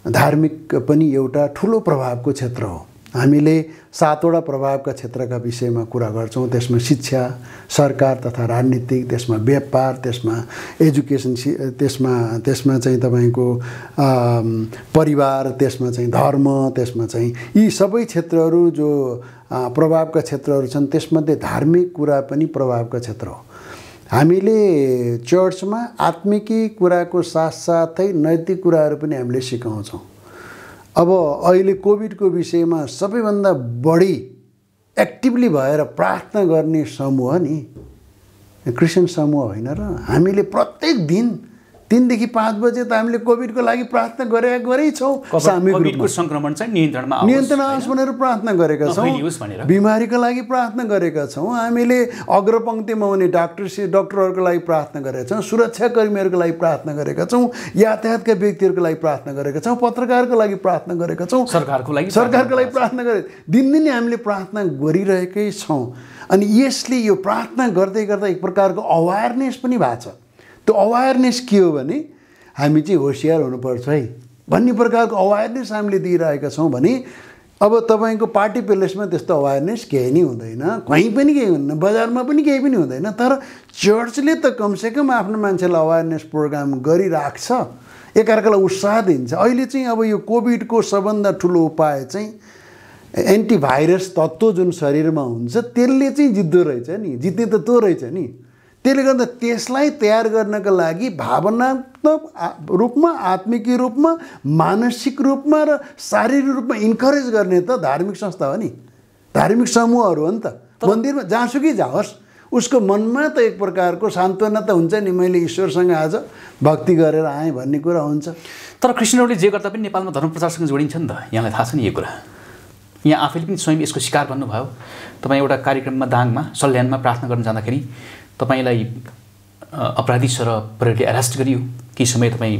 धार्मिक पनि एउटा ठुलो प्रभावको क्षेत्र हो। हामीले 7वटा प्रभावका क्षेत्रका विषयमा कुरा गर्छौँ। त्यसमा शिक्षा, सरकार तथा राजनीतिक, त्यसमा व्यापार, त्यसमा एजुकेसन, त्यसमा चाहिँ तपाईँको परिवार, त्यसमा चाहिँ धर्म, त्यसमा चाहिँ यी सबै क्षेत्रहरू जो प्रभावका क्षेत्रहरू छन् त्यसमध्ये धार्मिक कुरा पनि प्रभावका क्षेत्र हो। हामीले चर्चमा आत्मिकी कुराको साथसाथै नैतिक कुराहरू पनि हामीले सिकाउँछौँ। अब अहिले कोभिडको विषयमा सबैभन्दा बढी एक्टिभली भएर प्रार्थना गर्ने समूह नि क्रिस्चियन समूह होइन र? हामीले प्रत्येक दिन 3 देखि 5 बजे त हामीले कोभिडको लागि प्रार्थना गरेकै छौँ। सामूहिक कोभिडको संक्रमण चाहिँ नियन्त्रणमा आओस् भनेर प्रार्थना गरेका छौँ। बिमारीको लागि प्रार्थना गरेका छौँ। हामीले अग्रपङ्क्तिमा हुने डाक्टरहरूको लागि प्रार्थना गरेका छौँ। सुरक्षाकर्मीहरूको लागि प्रार्थना गरेका छौँ। यातायातका व्यक्तिहरूको लागि प्रार्थना गरेका छौँ। पत्रकारको लागि प्रार्थना गरेका छौँ। सरकारको लागि प्रार्थना गरे। दिनदिनै हामीले प्रार्थना गरिरहेकै छौँ। अनि यसले यो प्रार्थना गर्दै गर्दा एक प्रकारको अवेरनेस पनि भएको छ। त्यो अवेरनेस के हो भने हामी चाहिँ होसियार हुनुपर्छ है भन्ने प्रकारको अवेरनेस हामीले दिइरहेका छौँ भने अब तपाईँको पार्टी प्यालेसमा त्यस्तो अवेरनेस केही नै हुँदैन, कहीँ पनि केही हुँदैन, बजारमा पनि केही पनि हुँदैन। तर चर्चले त कमसेकम आफ्नो मान्छेलाई अवेरनेस प्रोग्राम गरिराख्छ, एकअर्कालाई उत्साह दिन्छ। अहिले चाहिँ अब यो कोभिडको सबभन्दा ठुलो उपाय चाहिँ एन्टिभाइरस तत्त्व जुन शरीरमा हुन्छ त्यसले चाहिँ जित्दो रहेछ नि, जित्ने त त्यो रहेछ नि। त्यसले गर्दा त्यसलाई तयार गर्नका लागि भावनात्मक रूपमा, आत्मिक रूपमा, मानसिक रूपमा र शारीरिक रूपमा इन्करेज गर्ने त धार्मिक संस्था हो नि, धार्मिक समूहहरू हो नि त। मन्दिरमा जहाँसुकै जाओस् उसको मनमा त एक प्रकारको सान्त्वना त हुन्छ नि, मैले ईश्वरसँग आज भक्ति गरेर आएँ भन्ने कुरा हुन्छ। तर क्रिस्चियनहरूले जे गर्दा पनि नेपालमा धर्म प्रचारसँग जोडिन्छ नि त, यहाँलाई थाहा छ नि यो कुरा। यहाँ आफैले पनि स्वयं यसको शिकार बन्नुभयो। तपाईँ एउटा कार्यक्रममा दाङमा सल्यानमा प्रार्थना गर्न जाँदाखेरि तपाईँलाई अपराधी सर प्रहरीले एरेस्ट गरियो। केही समय तपाईँ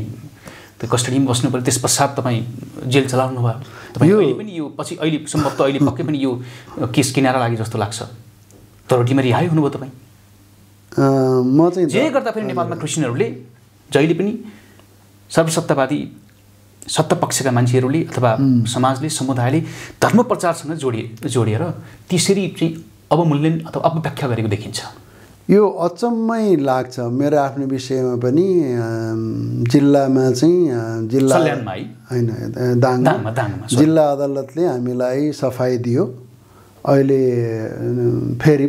त्यो कस्टडीमा बस्नु पऱ्यो। त्यस पश्चात तपाईँ जेल चलाउनु भयो। तपाईँ अहिले पनि यो पछि अहिले सम्भवतः अहिले पक्कै पनि यो केस किनारा लाग्यो जस्तो लाग्छ। तरोटीमा रिहाई हुनुभयो तपाईँ। म चाहिँ जे गर्दा पनि नेपालमा क्रिस्चियनहरूले जहिले पनि सर्वसत्तावादी सत्ता पक्षका मान्छेहरूले अथवा समाजले, समुदायले धर्म प्रचारसँग जोडिएर त्यसरी चाहिँ अवमूल्यन अथवा अपव्याख्या गरेको देखिन्छ। यो अचम्मै लाग्छ। मेरो आफ्नो विषयमा पनि जिल्लामा चाहिँ सल्यानमा होइन दाङमा जिल्ला अदालतले हामीलाई सफाई दियो। अहिले फेरि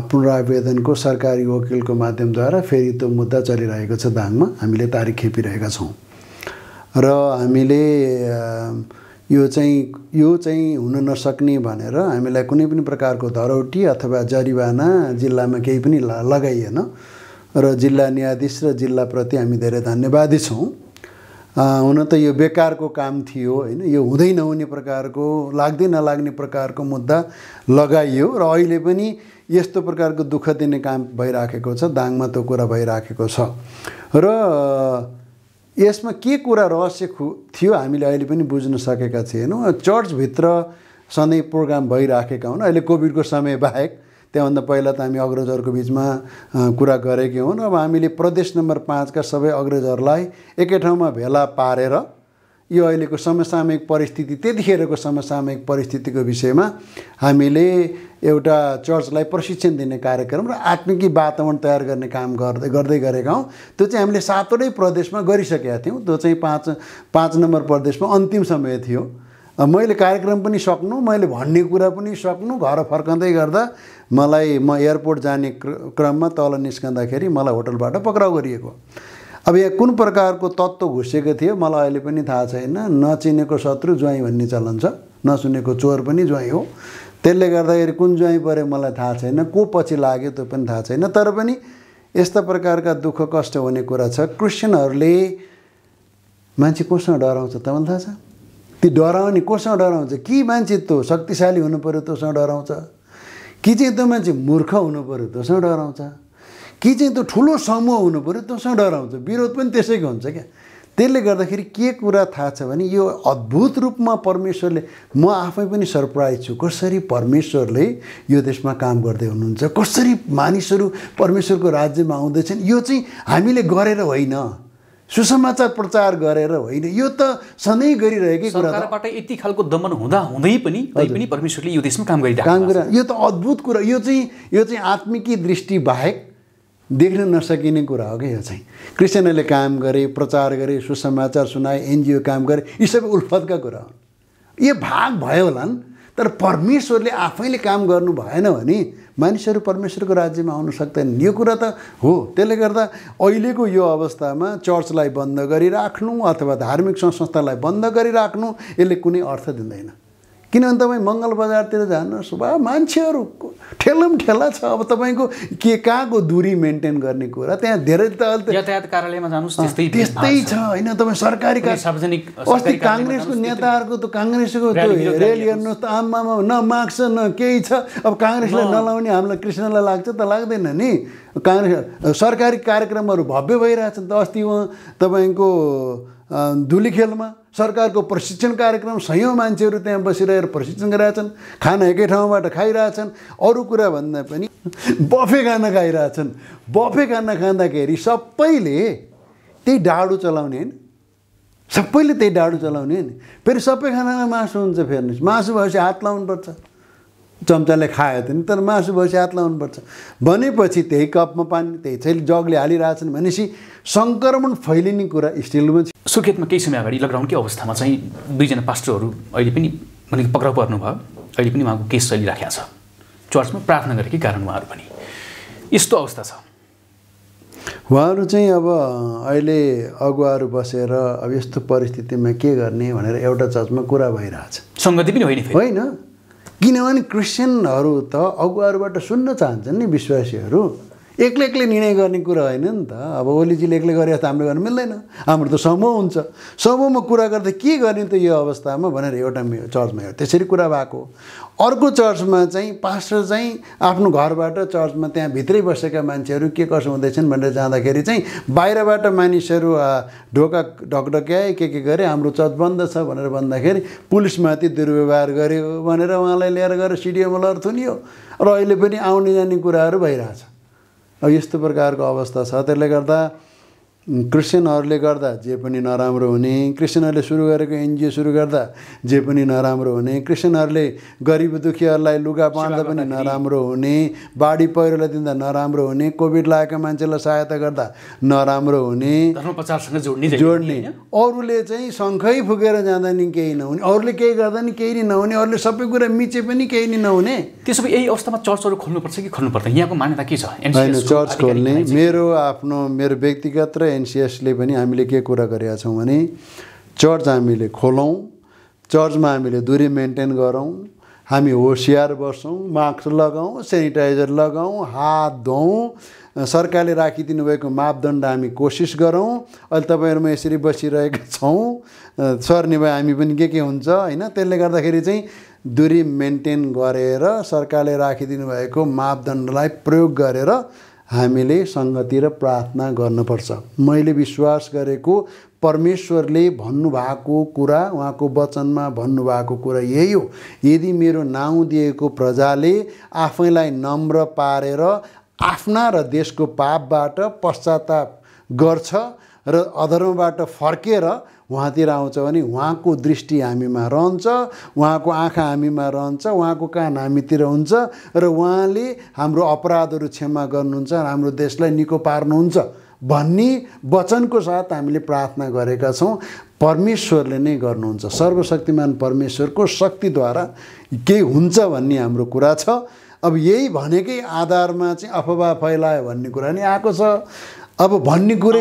पुनरावेदनको सरकारी वकिलको माध्यमद्वारा फेरि त्यो मुद्दा चलिरहेको छ दाङमा। हामीले तारिख खेपिरहेका छौँ र हामीले यो चाहिँ हुन नसक्ने भनेर हामीलाई कुनै पनि प्रकारको धरौटी अथवा जरिवाना जिल्लामा केही पनि लगाइएन र जिल्ला न्यायाधीश र जिल्लाप्रति हामी धेरै धन्यवादी छौँ। हुन त यो बेकारको काम थियो होइन, यो हुँदै नहुने प्रकारको, लाग्दै नलाग्ने प्रकारको मुद्दा लगाइयो र अहिले पनि यस्तो प्रकारको दुःख दिने काम भइराखेको छ। दाङमा त्यो कुरा भइराखेको छ र यसमा के कुरा रहस्य थियो हामीले अहिले पनि बुझ्न सकेका थिएनौँ। चर्चभित्र सधैँ प्रोग्राम भइराखेका हुन्। अहिले कोभिडको समय बाहेक त्यहाँभन्दा पहिला त हामी अग्रजहरूको बिचमा कुरा गरेकै हुन्। अब हामीले प्रदेश नम्बर 5 का सबै अग्रजहरूलाई एकै ठाउँमा भेला पारेर यो अहिलेको समसामयिक परिस्थिति, त्यतिखेरको समसामयिक परिस्थितिको विषयमा हामीले एउटा चर्चलाई प्रशिक्षण दिने कार्यक्रम र आत्मिक वातावरण तयार गर्ने काम गर्दै गरेका हौँ। त्यो चाहिँ हामीले 7वटै प्रदेशमा गरिसकेका थियौँ। त्यो चाहिँ 5 नम्बर प्रदेशमा अन्तिम समय थियो। मैले कार्यक्रम पनि सक्नु, मैले भन्ने कुरा पनि सक्नु। घर फर्कँदै गर्दा म एयरपोर्ट जाने क्रममा तल निस्कँदाखेरि मलाई होटलबाट पक्राउ गरिएको। अब यहाँ कुन प्रकारको तत्त्व घुसेको थियो मलाई अहिले पनि थाहा छैन। नचिनेको शत्रु ज्वाइँ भन्ने चलन छ, नसुनेको चोर पनि ज्वाइँ हो। त्यसले गर्दाखेरि कुन ज्वाइँ पऱ्यो मलाई थाहा छैन, को पछि लाग्यो त्यो पनि थाहा छैन। तर पनि यस्ता प्रकारका दुःख कष्ट हुने कुरा छ। क्रिस्चियनहरूले मान्छे कोसँग डराउँछ तपाईँलाई थाहा छ? ती डराउने कोसँग डराउँछ? कि मान्छे त्यो शक्तिशाली हुनु पऱ्यो त्योसँग डराउँछ, कि चाहिँ त्यो मान्छे मूर्ख हुनु पऱ्यो त्योसँग डराउँछ, कि चाहिँ त्यो ठुलो समूह हुनु पऱ्यो त्योसँग डराउँछ। विरोध पनि त्यसैको हुन्छ क्या। त्यसले गर्दाखेरि के कुरा थाहा छ भने यो अद्भुत रूपमा परमेश्वरले, म आफै पनि सरप्राइज छु कसरी परमेश्वरले यो देशमा काम गर्दै हुनुहुन्छ, कसरी मानिसहरू परमेश्वरको राज्यमा आउँदैछन्। यो चाहिँ हामीले गरेर होइन, सुसमाचार प्रचार गरेर होइन, यो त सधैँ गरिरहेकै कुरा। सरकारबाट यति खालको दमन हुँदै पनि परमेश्वरले यो देशमा काम गरिरहेको। यो त अद्भुत कुरा। यो चाहिँ आत्मिकी दृष्टि बाहेक देख्न नसकिने कुरा हो क्या। यो चाहिँ क्रिस्चियनहरूले काम गरे, प्रचार गरे, सुसमाचार सुनाए, एनजिओ काम गरे, यी सबै उल्फतका कुरा हुन्। यो भाग भयो होलान्, तर परमेश्वरले आफैले काम गर्नु भएन भने मानिसहरू परमेश्वरको राज्यमा आउन सक्दैनन्। यो कुरा त हो। त्यसले गर्दा अहिलेको यो अवस्थामा चर्चलाई बन्द गरिराख्नु अथवा धार्मिक संस्थालाई बन्द गरिराख्नु यसले कुनै अर्थ दिँदैन। किनभने तपाईँ मङ्गल बजारतिर जानुहोस् वा मान्छेहरू ठेलम ठेला छ। अब तपाईँको कहाँको दूरी मेन्टेन गर्ने कुरा त्यहाँ धेरै त यातायात कार्यालयमा जानुहोस् त्यस्तै छ होइन। तपाईँ सरकारी सार्वजनिक अस्ति काङ्ग्रेसको नेताहरूको त काङ्ग्रेसको त्यो रेली हेर्नुहोस् त आम्मामा न माग्छ न केही छ। अब काङ्ग्रेसलाई नलाउने हामीलाई कृष्णलाई लाग्छ त लाग्दैन नि। काङ्ग्रेस सरकारी कार्यक्रमहरू भव्य भइरहेछन् त। अस्ति उहाँ तपाईँको धुलीखेलमा सरकारको प्रशिक्षण कार्यक्रम सयौँ मान्छेहरू त्यहाँ बसिरहेर प्रशिक्षण गरिरहेछन्, खाना एकै ठाउँबाट खाइरहेछन्। अरू कुरा भन्दा पनि बफे खाना खाइरहेछन्। बफे खाना खाँदाखेरि सबैले त्यही डाडु चलाउने होइन, सबैले त्यही डाडु चलाउने होइन। फेरि सबै खानामा मासु हुन्छ, फेर्नुहोस् मासु भएपछि हात लाउनुपर्छ। चम्चाले खायो त नि, तर मासु भएपछि हात लाउनुपर्छ भनेपछि त्यही कपमा पानी त्यही चाहिँ जगले हालिरहेछन् भनेपछि सङ्क्रमण फैलिने कुरा स्टिलमा छ। सुर्खेतमा केही समय अगाडि लकडाउनकै अवस्थामा चाहिँ दुईजना पास्टरहरू अहिले पनि भनेको पक्राउ पर्नुभयो। अहिले पनि उहाँको केस चलिराखेको छ। चर्चमा प्रार्थना गरेकै कारण उहाँहरू पनि यस्तो अवस्था छ। उहाँहरू चाहिँ अब अहिले अगुवाहरू बसेर अब यस्तो परिस्थितिमा के गर्ने भनेर एउटा चर्चमा कुरा भइरहेछ। सङ्गति पनि होइन किनभने क्रिस्चियनहरू त अगुवाहरूबाट सुन्न चाहन्छन् नि। विश्वासीहरू एक्लै एक्लै निर्णय गर्ने कुरा होइन नि त। अब ओलीजीले एक्लै गरे जस्तो हामीले गर्न मिल्दैन। हाम्रो त समूह हुन्छ। समूहमा कुरा गर्दा के गर्ने त यो अवस्थामा भनेर एउटा चर्चमा त्यसरी कुरा भएको। अर्को चर्चमा चाहिँ पास्टर चाहिँ आफ्नो घरबाट चर्चमा त्यहाँ भित्रै बसेका मान्छेहरू के कसो हुँदैछन् भनेर जाँदाखेरि चाहिँ बाहिरबाट मानिसहरू ढोका ढकढक्याए के गरे हाम्रो चर्च बन्द छ भनेर भन्दाखेरि पुलिसमाथि दुर्व्यवहार गर्यो भनेर उहाँलाई लिएर गएर सिडिओमा लगेर थुनियो र अहिले पनि आउने जाने कुराहरू भइरहेछ। अब यस्तो प्रकारको अवस्था छ। त्यसले गर्दा क्रिस्चियनहरूले गर्दा जे पनि नराम्रो हुने, क्रिस्चियनहरूले सुरु गरेको एनजिओ सुरु गर्दा जे पनि नराम्रो हुने, क्रिस्चियनहरूले गरिब दुखीहरूलाई लुगा बाँध्दा पनि नराम्रो हुने, बाढी पहिरोलाई दिँदा नराम्रो हुने, कोभिड लागेका मान्छेलाई सहायता गर्दा नराम्रो हुने, धर्मप्रचारसँग जोड्ने, अरूले चाहिँ शङ्खै फुकेर जाँदा नि केही नहुने, अरूले केही गर्दा नि केही नि नहुने, अरूले सबै कुरा मिचे पनि केही नि नहुने। त्यसो भए यही अवस्थामा चर्चहरू खोल्नुपर्छ कि खोल्नु पर्दैन? यहाँको मान्यता के छ? होइन, चर्च खोल्ने मेरो व्यक्तिगत र एनसिएसले पनि हामीले के कुरा गरेका छौँ भने चर्च हामीले खोलौँ, चर्चमा हामीले दूरी मेन्टेन गरौँ, हामी होसियार बसौँ, मास्क लगाउँ, सेनिटाइजर लगाउँ, हात धोउँ, सरकारले राखिदिनु भएको मापदण्ड हामी कोसिस गरौँ। अहिले तपाईँहरूमा यसरी बसिरहेका छौँ, सर्ने भए हामी पनि के हुन्छ होइन। त्यसले गर्दाखेरि चाहिँ दूरी मेन्टेन गरेर सरकारले राखिदिनु भएको मापदण्डलाई प्रयोग गरेर हामीले सङ्गति र प्रार्थना गर्नुपर्छ। मैले विश्वास गरेको परमेश्वरले भन्नुभएको कुरा, उहाँको वचनमा भन्नुभएको कुरा यही हो। यदि मेरो नाउँ दिएको प्रजाले आफैलाई नम्र पारेर आफ्ना र देशको पापबाट पश्चाताप गर्छ र अधर्मबाट फर्केर उहाँतिर आउँछ भने उहाँको दृष्टि हामीमा रहन्छ, उहाँको आँखा हामीमा रहन्छ, उहाँको कान हामीतिर हुन्छ र उहाँले हाम्रो अपराधहरू क्षमा गर्नुहुन्छ, हाम्रो देशलाई निको पार्नुहुन्छ भन्ने वचनको साथ हामीले प्रार्थना गरेका छौँ। परमेश्वरले नै गर्नुहुन्छ। सर्वशक्तिमान परमेश्वरको शक्तिद्वारा केही हुन्छ भन्ने हाम्रो कुरा छ। अब यही भनेकै आधारमा चाहिँ अफवाह फैलायो भन्ने कुरा नि आएको छ। अब भन्ने कुरा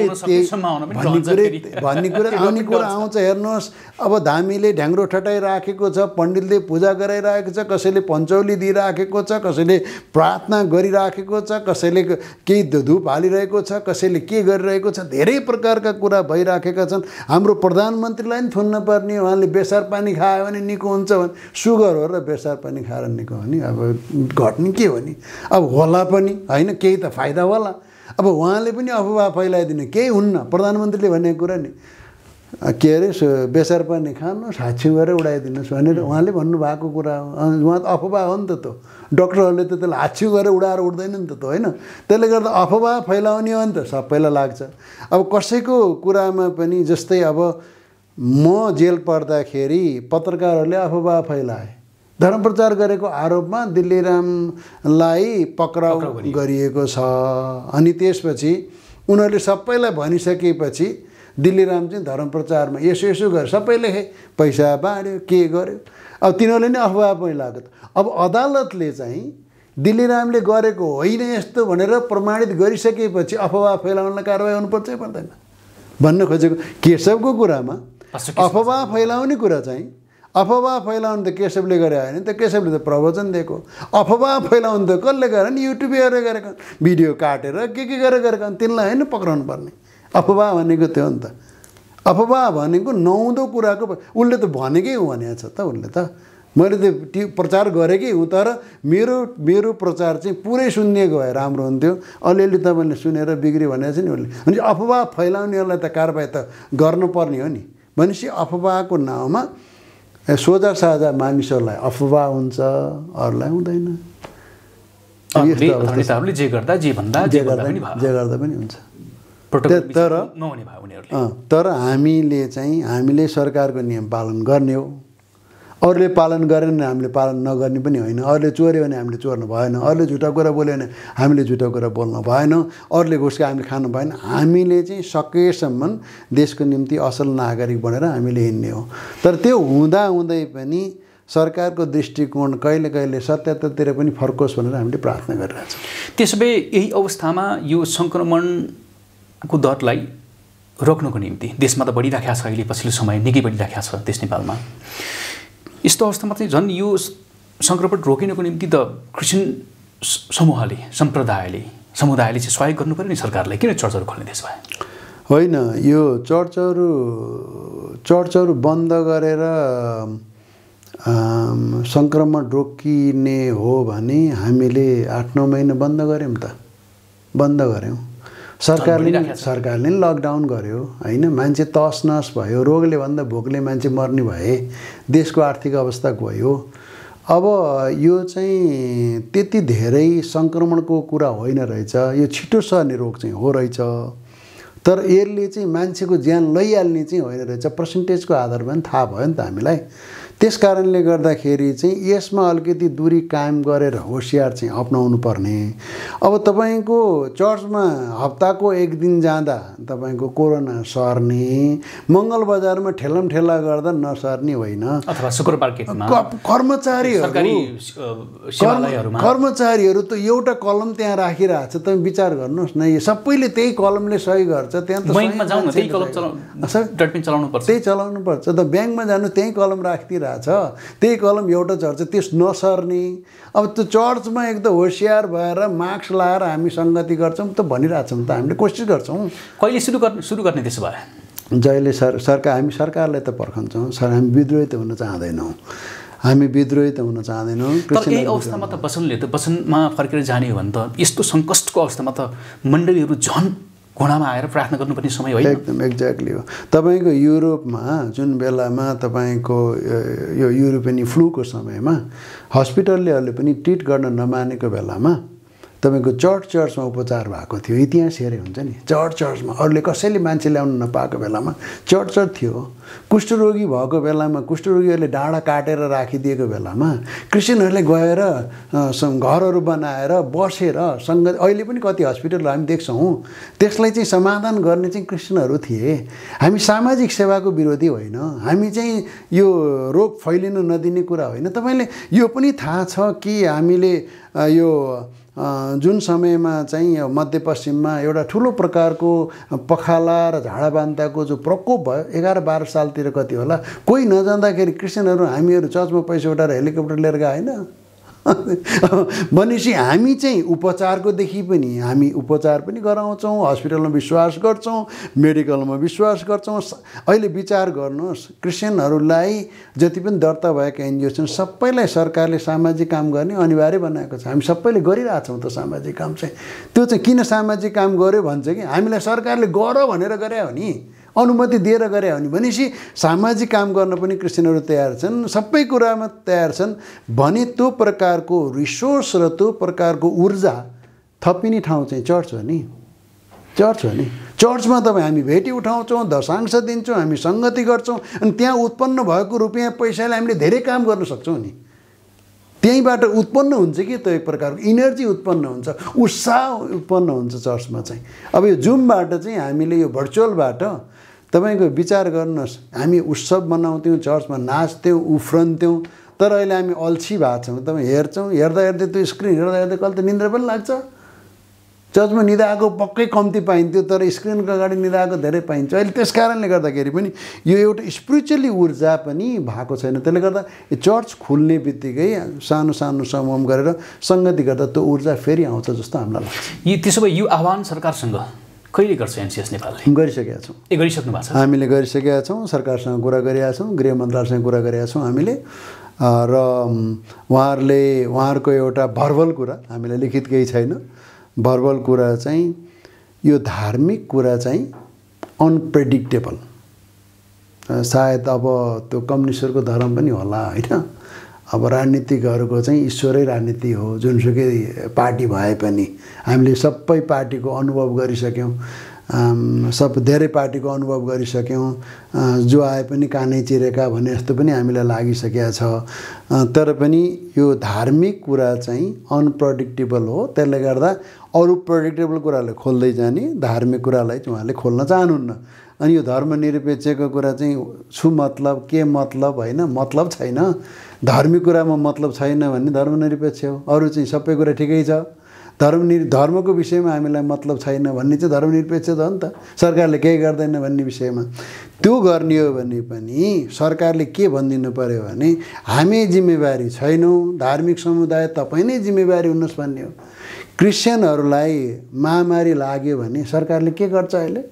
आउने कुरा आउँछ। हेर्नुहोस्, अब धामीले ढ्याङ्ग्रो ठटाइराखेको छ, पण्डितले पूजा गराइरहेको छ, कसैले पञ्चौली दिइराखेको छ, कसैले प्रार्थना गरिराखेको छ, कसैले केही धुप हालिरहेको छ, कसैले के गरिरहेको छ, धेरै प्रकारका कुरा भइराखेका छन्। हाम्रो प्रधानमन्त्रीलाई पनि थुन्न पर्ने, उहाँले बेसार पानी खायो भने निको हुन्छ भने, सुगर हो र बेसार पानी खाएर निको हो नि, अब घट्ने के हो नि, अब होला पनि होइन, केही त फाइदा होला। अब उहाँले पनि अफवाह फैलाइदिनु केही हुन्न। प्रधानमन्त्रीले भनेको कुरा नि के अरे बेसार पानी खानुहोस्, हाच्छिउ गरेर उडाइदिनुहोस् भनेर उहाँले भन्नुभएको कुरा हो। उहाँ त अफवाह हो नि त। डक्टरहरूले त त्यसलाई हाच्छिउ गरेर उडाएर उठ्दैन नि त होइन। त्यसले गर्दा अफवाह फैलाउने हो नि त, सबैलाई लाग्छ। अब कसैको कुरामा पनि जस्तै अब म जेल पर्दाखेरि पत्रकारहरूले अफवाह फैलाए, धर्मप्रचार गरेको आरोपमा दिल्लीरामलाई पक्राउ गरिएको छ। अनि त्यसपछि उनीहरूले सबैलाई भनिसकेपछि दिल्लीराम चाहिँ धर्मप्रचारमा यसो गर्यो, सबैले पैसा बाँड्यो, के गर्यो। अब तिनीहरूले नै अफवाह फैलाएको। अब अदालतले चाहिँ दिल्लीरामले गरेको होइन यस्तो भनेर प्रमाणित गरिसकेपछि अफवाह फैलाउनलाई कारवाही हुनुपर्छ पर्दैन भन्न खोजेको केशवको कुरामा। अफवाह फैलाउने कुरा चाहिँ अफवाह फैलाउनु त केशवले गरे होइन त केशवले त प्रवचन दिएको अफवाह फैलाउनु त कसले गरे नि युट्युबरले गरेको भिडियो काटेर के गरेर गरेको तिनलाई होइन पक्राउनु पर्ने अफवाह भनेको त्यो हो नि त अफवाह भनेको नहुँदो कुराको उसले त भनेकै हो भनेको छ त उसले त मैले त प्रचार गरेकै हुँ तर मेरो प्रचार चाहिँ पुरै सुनिएको भए राम्रो हुन्थ्यो अलिअलि तपाईँले सुनेर बिग्रियो भनेको छ नि उसले भने अफवाह फैलाउनेहरूलाई त कारबाही त गर्नुपर्ने हो नि भनेपछि अफवाहको नाउँमा सोझा साझा मानिसहरूलाई अफवाह हुन्छ अरूलाई हुँदैन जे गर्दा पनि हुन्छ तर हामीले सरकारको नियम पालन गर्ने हो अरूले पालन गरेन भने हामीले पालन नगर्ने पनि होइन अरूले चोर्यो भने हामीले चोर्नु भएन अरूले झुटा कुरा बोल्यो भने हामीले झुटा कुरा बोल्नु भएन अरूले घुसका हामीले खानु भएन हामीले चाहिँ सकेसम्म देशको निम्ति असल नागरिक बनेर हामीले हिँड्ने हो तर त्यो हुँदै पनि सरकारको दृष्टिकोण कहिले कहिले सत्यतातिर पनि फर्कोस् भनेर हामीले प्रार्थना गरिरहेछौँ त्यसो भए यही अवस्थामा यो सङ्क्रमणको दरलाई रोक्नको निम्ति देशमा त बढिराखेको छ अहिले पछिल्लो समय निकै बढिराखेको छ देश नेपालमा यस्तो अवस्थामा चाहिँ झन् यो सङ्क्रमण रोकिनको निम्ति त क्रिस्चियन समुदायले चाहिँ सहयोग गर्नु पर्यो नि सरकारले किन चर्चहरू खोल्ने त्यसो भए होइन यो चर्चहरू बन्द गरेर सङ्क्रमण रोकिने हो भने हामीले 8-9 महिना बन्द गऱ्यौँ सरकारले लकडाउन गर्यो होइन मान्छे तस नस भयो रोगले भन्दा भोकले मान्छे मर्ने भए देशको आर्थिक अवस्था गयो अब यो चाहिँ त्यति धेरै सङ्क्रमणको कुरा होइन रहेछ यो छिटो सर्ने रोग चाहिँ हो रहेछ तर यसले चाहिँ मान्छेको ज्यान लैहाल्ने चाहिँ होइन रहेछ पर्सेन्टेजको आधारमा पनि थाहा भयो नि त हामीलाई त्यस कारणले गर्दाखेरि चाहिँ यसमा अलिकति दूरी कायम गरेर होसियार चाहिँ अपनाउनु पर्ने अब तपाईँको चर्चमा हप्ताको 1 दिन जाँदा तपाईँको कोरोना सर्ने मङ्गल बजारमा ठेला गर्दा नसर्ने होइन अथवा शुक्र मार्केटमा कर्मचारीहरू त एउटा कलम त्यहाँ राखिरहेको छ तपाईँ विचार गर्नुहोस् न यो सबैले त्यही कलमले सही गर्छ त्यहाँ त त्यही चलाउनु पर्छ त ब्याङ्कमा जानु त्यही कलम राखिदिएर त्यही कलम एउटा चर्च त्यस नसर्ने अब त्यो चर्चमा एकदम होसियार भएर मास्क लगाएर हामी सङ्गति गर्छौँ त भनिरहेछौँ त हामीले कोसिस गर्छौँ कहिले सुरु गर्ने त्यसो भए जहिले हामी सरकारलाई त पर्खन्छौँ सर हामी विद्रोही त हुन चाहँदैनौँ तर यही अवस्थामा त वचनमा फर्केर जाने हो भने त यस्तो सङ्कटको अवस्थामा त मण्डलीहरू झन् घोडामा आएर प्रार्थना गर्नुपर्ने समय होइन एकदम एक्ज्याक्टली हो तपाईँको युरोपमा जुन बेलामा तपाईँको यो युरोपियन फ्लूको समयमा हस्पिटलले पनि ट्रिट गर्न नमानेको बेलामा तपाईँको चर्चमा उपचार भएको थियो इतिहास हेरे हुन्छ नि चर्चमा अरूले कसैले मान्छे ल्याउन नपाएको बेलामा चर्च थियो कुष्ठरोगी भएको बेलामा कुष्ठरोगीहरूले डाँडा काटेर राखिदिएको बेलामा क्रिस्चियनहरूले गएर घरहरू बनाएर बसेर सङ्गत अहिले पनि कति हस्पिटलहरू हामी देख्छौँ त्यसलाई चाहिँ समाधान गर्ने चाहिँ क्रिस्चियनहरू थिए हामी सामाजिक सेवाको विरोधी होइन हामी चाहिँ यो रोग फैलिन नदिने कुरा होइन तपाईँले यो पनि थाहा छ कि हामीले यो जुन समयमा चाहिँ मध्यपश्चिममा एउटा ठुलो प्रकारको पखाला र झाडाबान्ताको जो प्रकोप भयो 11-12 सालतिर कति होला कोही नजाँदाखेरि क्रिस्चियनहरू हामीहरू चर्चमा पैसा उठाएर हेलिकप्टर लिएर गए होइन भनेपछि हामी चाहिँ उपचारकोदेखि पनि हामी उपचार पनि गराउँछौँ हस्पिटलमा विश्वास गर्छौँ मेडिकलमा विश्वास गर्छौँ अहिले विचार गर्नुहोस् क्रिस्चियनहरूलाई जति पनि दर्ता भएका एनजिओ छन् सबैलाई सरकारले सामाजिक काम गर्ने अनिवार्य बनाएको छ हामी सबैले गरिरहेछौँ त सामाजिक काम चाहिँ त्यो चाहिँ किन सामाजिक काम गर्यो भन्छ कि हामीलाई सरकारले गर भनेर गरे हो नि अनुमति दिएर गरे हो नि भनेपछि सामाजिक काम गर्न पनि क्रिस्चियनहरू तयार छन् सबै कुरामा तयार छन् भने त्यो प्रकारको रिसोर्स र त्यो प्रकारको ऊर्जा थपिने ठाउँ चाहिँ चर्च हो नि चर्चमा तपाईँ हामी भेटी उठाउँछौँ दशांश दिन्छौँ हामी सङ्गति गर्छौँ अनि त्यहाँ उत्पन्न भएको रुपियाँ पैसाले हामीले धेरै काम गर्न सक्छौँ नि त्यहीँबाट उत्पन्न हुन्छ कि त्यो एक प्रकारको इनर्जी उत्पन्न हुन्छ उत्साह उत्पन्न हुन्छ चर्चमा चाहिँ अब यो जुमबाट चाहिँ हामीले यो भर्चुअलबाट तपाईँको विचार गर्नुहोस् हामी उत्सव मनाउँथ्यौँ चर्चमा नाच्थ्यौँ उफ्रन्थ्यौँ तर अहिले हामी अल्छी भएको छौँ तपाईँ हेर्छौँ हेर्दा त्यो स्क्रिन हेर्दा कहिले त निन्द्रा पनि लाग्छ चर्चमा निदाएको पक्कै कम्ती पाइन्थ्यो, तर स्क्रिनको अगाडि निदाएको धेरै पाइन्छ अहिले। त्यस कारणले गर्दाखेरि पनि यो एउटा स्पिरिचुअली ऊर्जा पनि भएको छैन। त्यसले गर्दा चर्च खुल्ने बित्तिकै सानो सानो समूह गरेर सङ्गति गर्दा त्यो ऊर्जा फेरि आउँछ जस्तो हामीलाई लाग्छ। त्यसो भए यो आह्वान सरकारसँग कहिले गर्छ एनसिएस नेपालले? गरिसकेका छौँ। गरिसक्नु भएको छ? हामीले गरिसकेका छौँ, सरकारसँग कुरा गरेका छौँ, गृह मन्त्रालयसँग कुरा गरेका छौँ हामीले। र उहाँहरूको एउटा भर्बल कुरा, हामीलाई लिखित केही छैन, भर्बल कुरा चाहिँ यो धार्मिक कुरा चाहिँ अनप्रेडिक्टेबल, सायद अब त्यो कम्युनिस्टहरूको धर्म पनि होला होइन। अब राजनीतिकहरूको चाहिँ ईश्वरै राजनीति हो, जुनसुकै पार्टी भए पनि। हामीले सबै पार्टीको अनुभव गरिसक्यौँ, धेरै पार्टीको अनुभव गरिसक्यौँ, जो आए पनि कानै चिरेका भने जस्तो पनि हामीलाई लागिसकेको छ। तर पनि यो धार्मिक कुरा चाहिँ अनप्रेडिक्टेबल हो, त्यसले गर्दा अरू प्रेडिक्टेबल कुरालाई खोल्दै जाने, धार्मिक कुरालाई चाहिँ उहाँले खोल्न चाहनुहुन्न। अनि यो धर्मनिरपेक्षको कुरा चाहिँ छु मतलब के मतलब होइन, मतलब छैन। धार्मिक कुरामा मतलब छैन भन्ने धर्मनिरपेक्ष हो, अरू चाहिँ सबै कुरा ठिकै छ। धर्मको विषयमा हामीलाई मतलब छैन भन्ने चाहिँ धर्मनिरपेक्ष हो नि त। सरकारले केही गर्दैन भन्ने विषयमा त्यो गर्ने हो भने पनि सरकारले के भनिदिनु पर्यो भने हामी जिम्मेवारी छैनौँ, धार्मिक समुदाय तपाईँ नै जिम्मेवारी हुनुहोस् भन्ने हो। क्रिस्चियनहरूलाई महामारी लाग्यो भने सरकारले के गर्छ अहिले?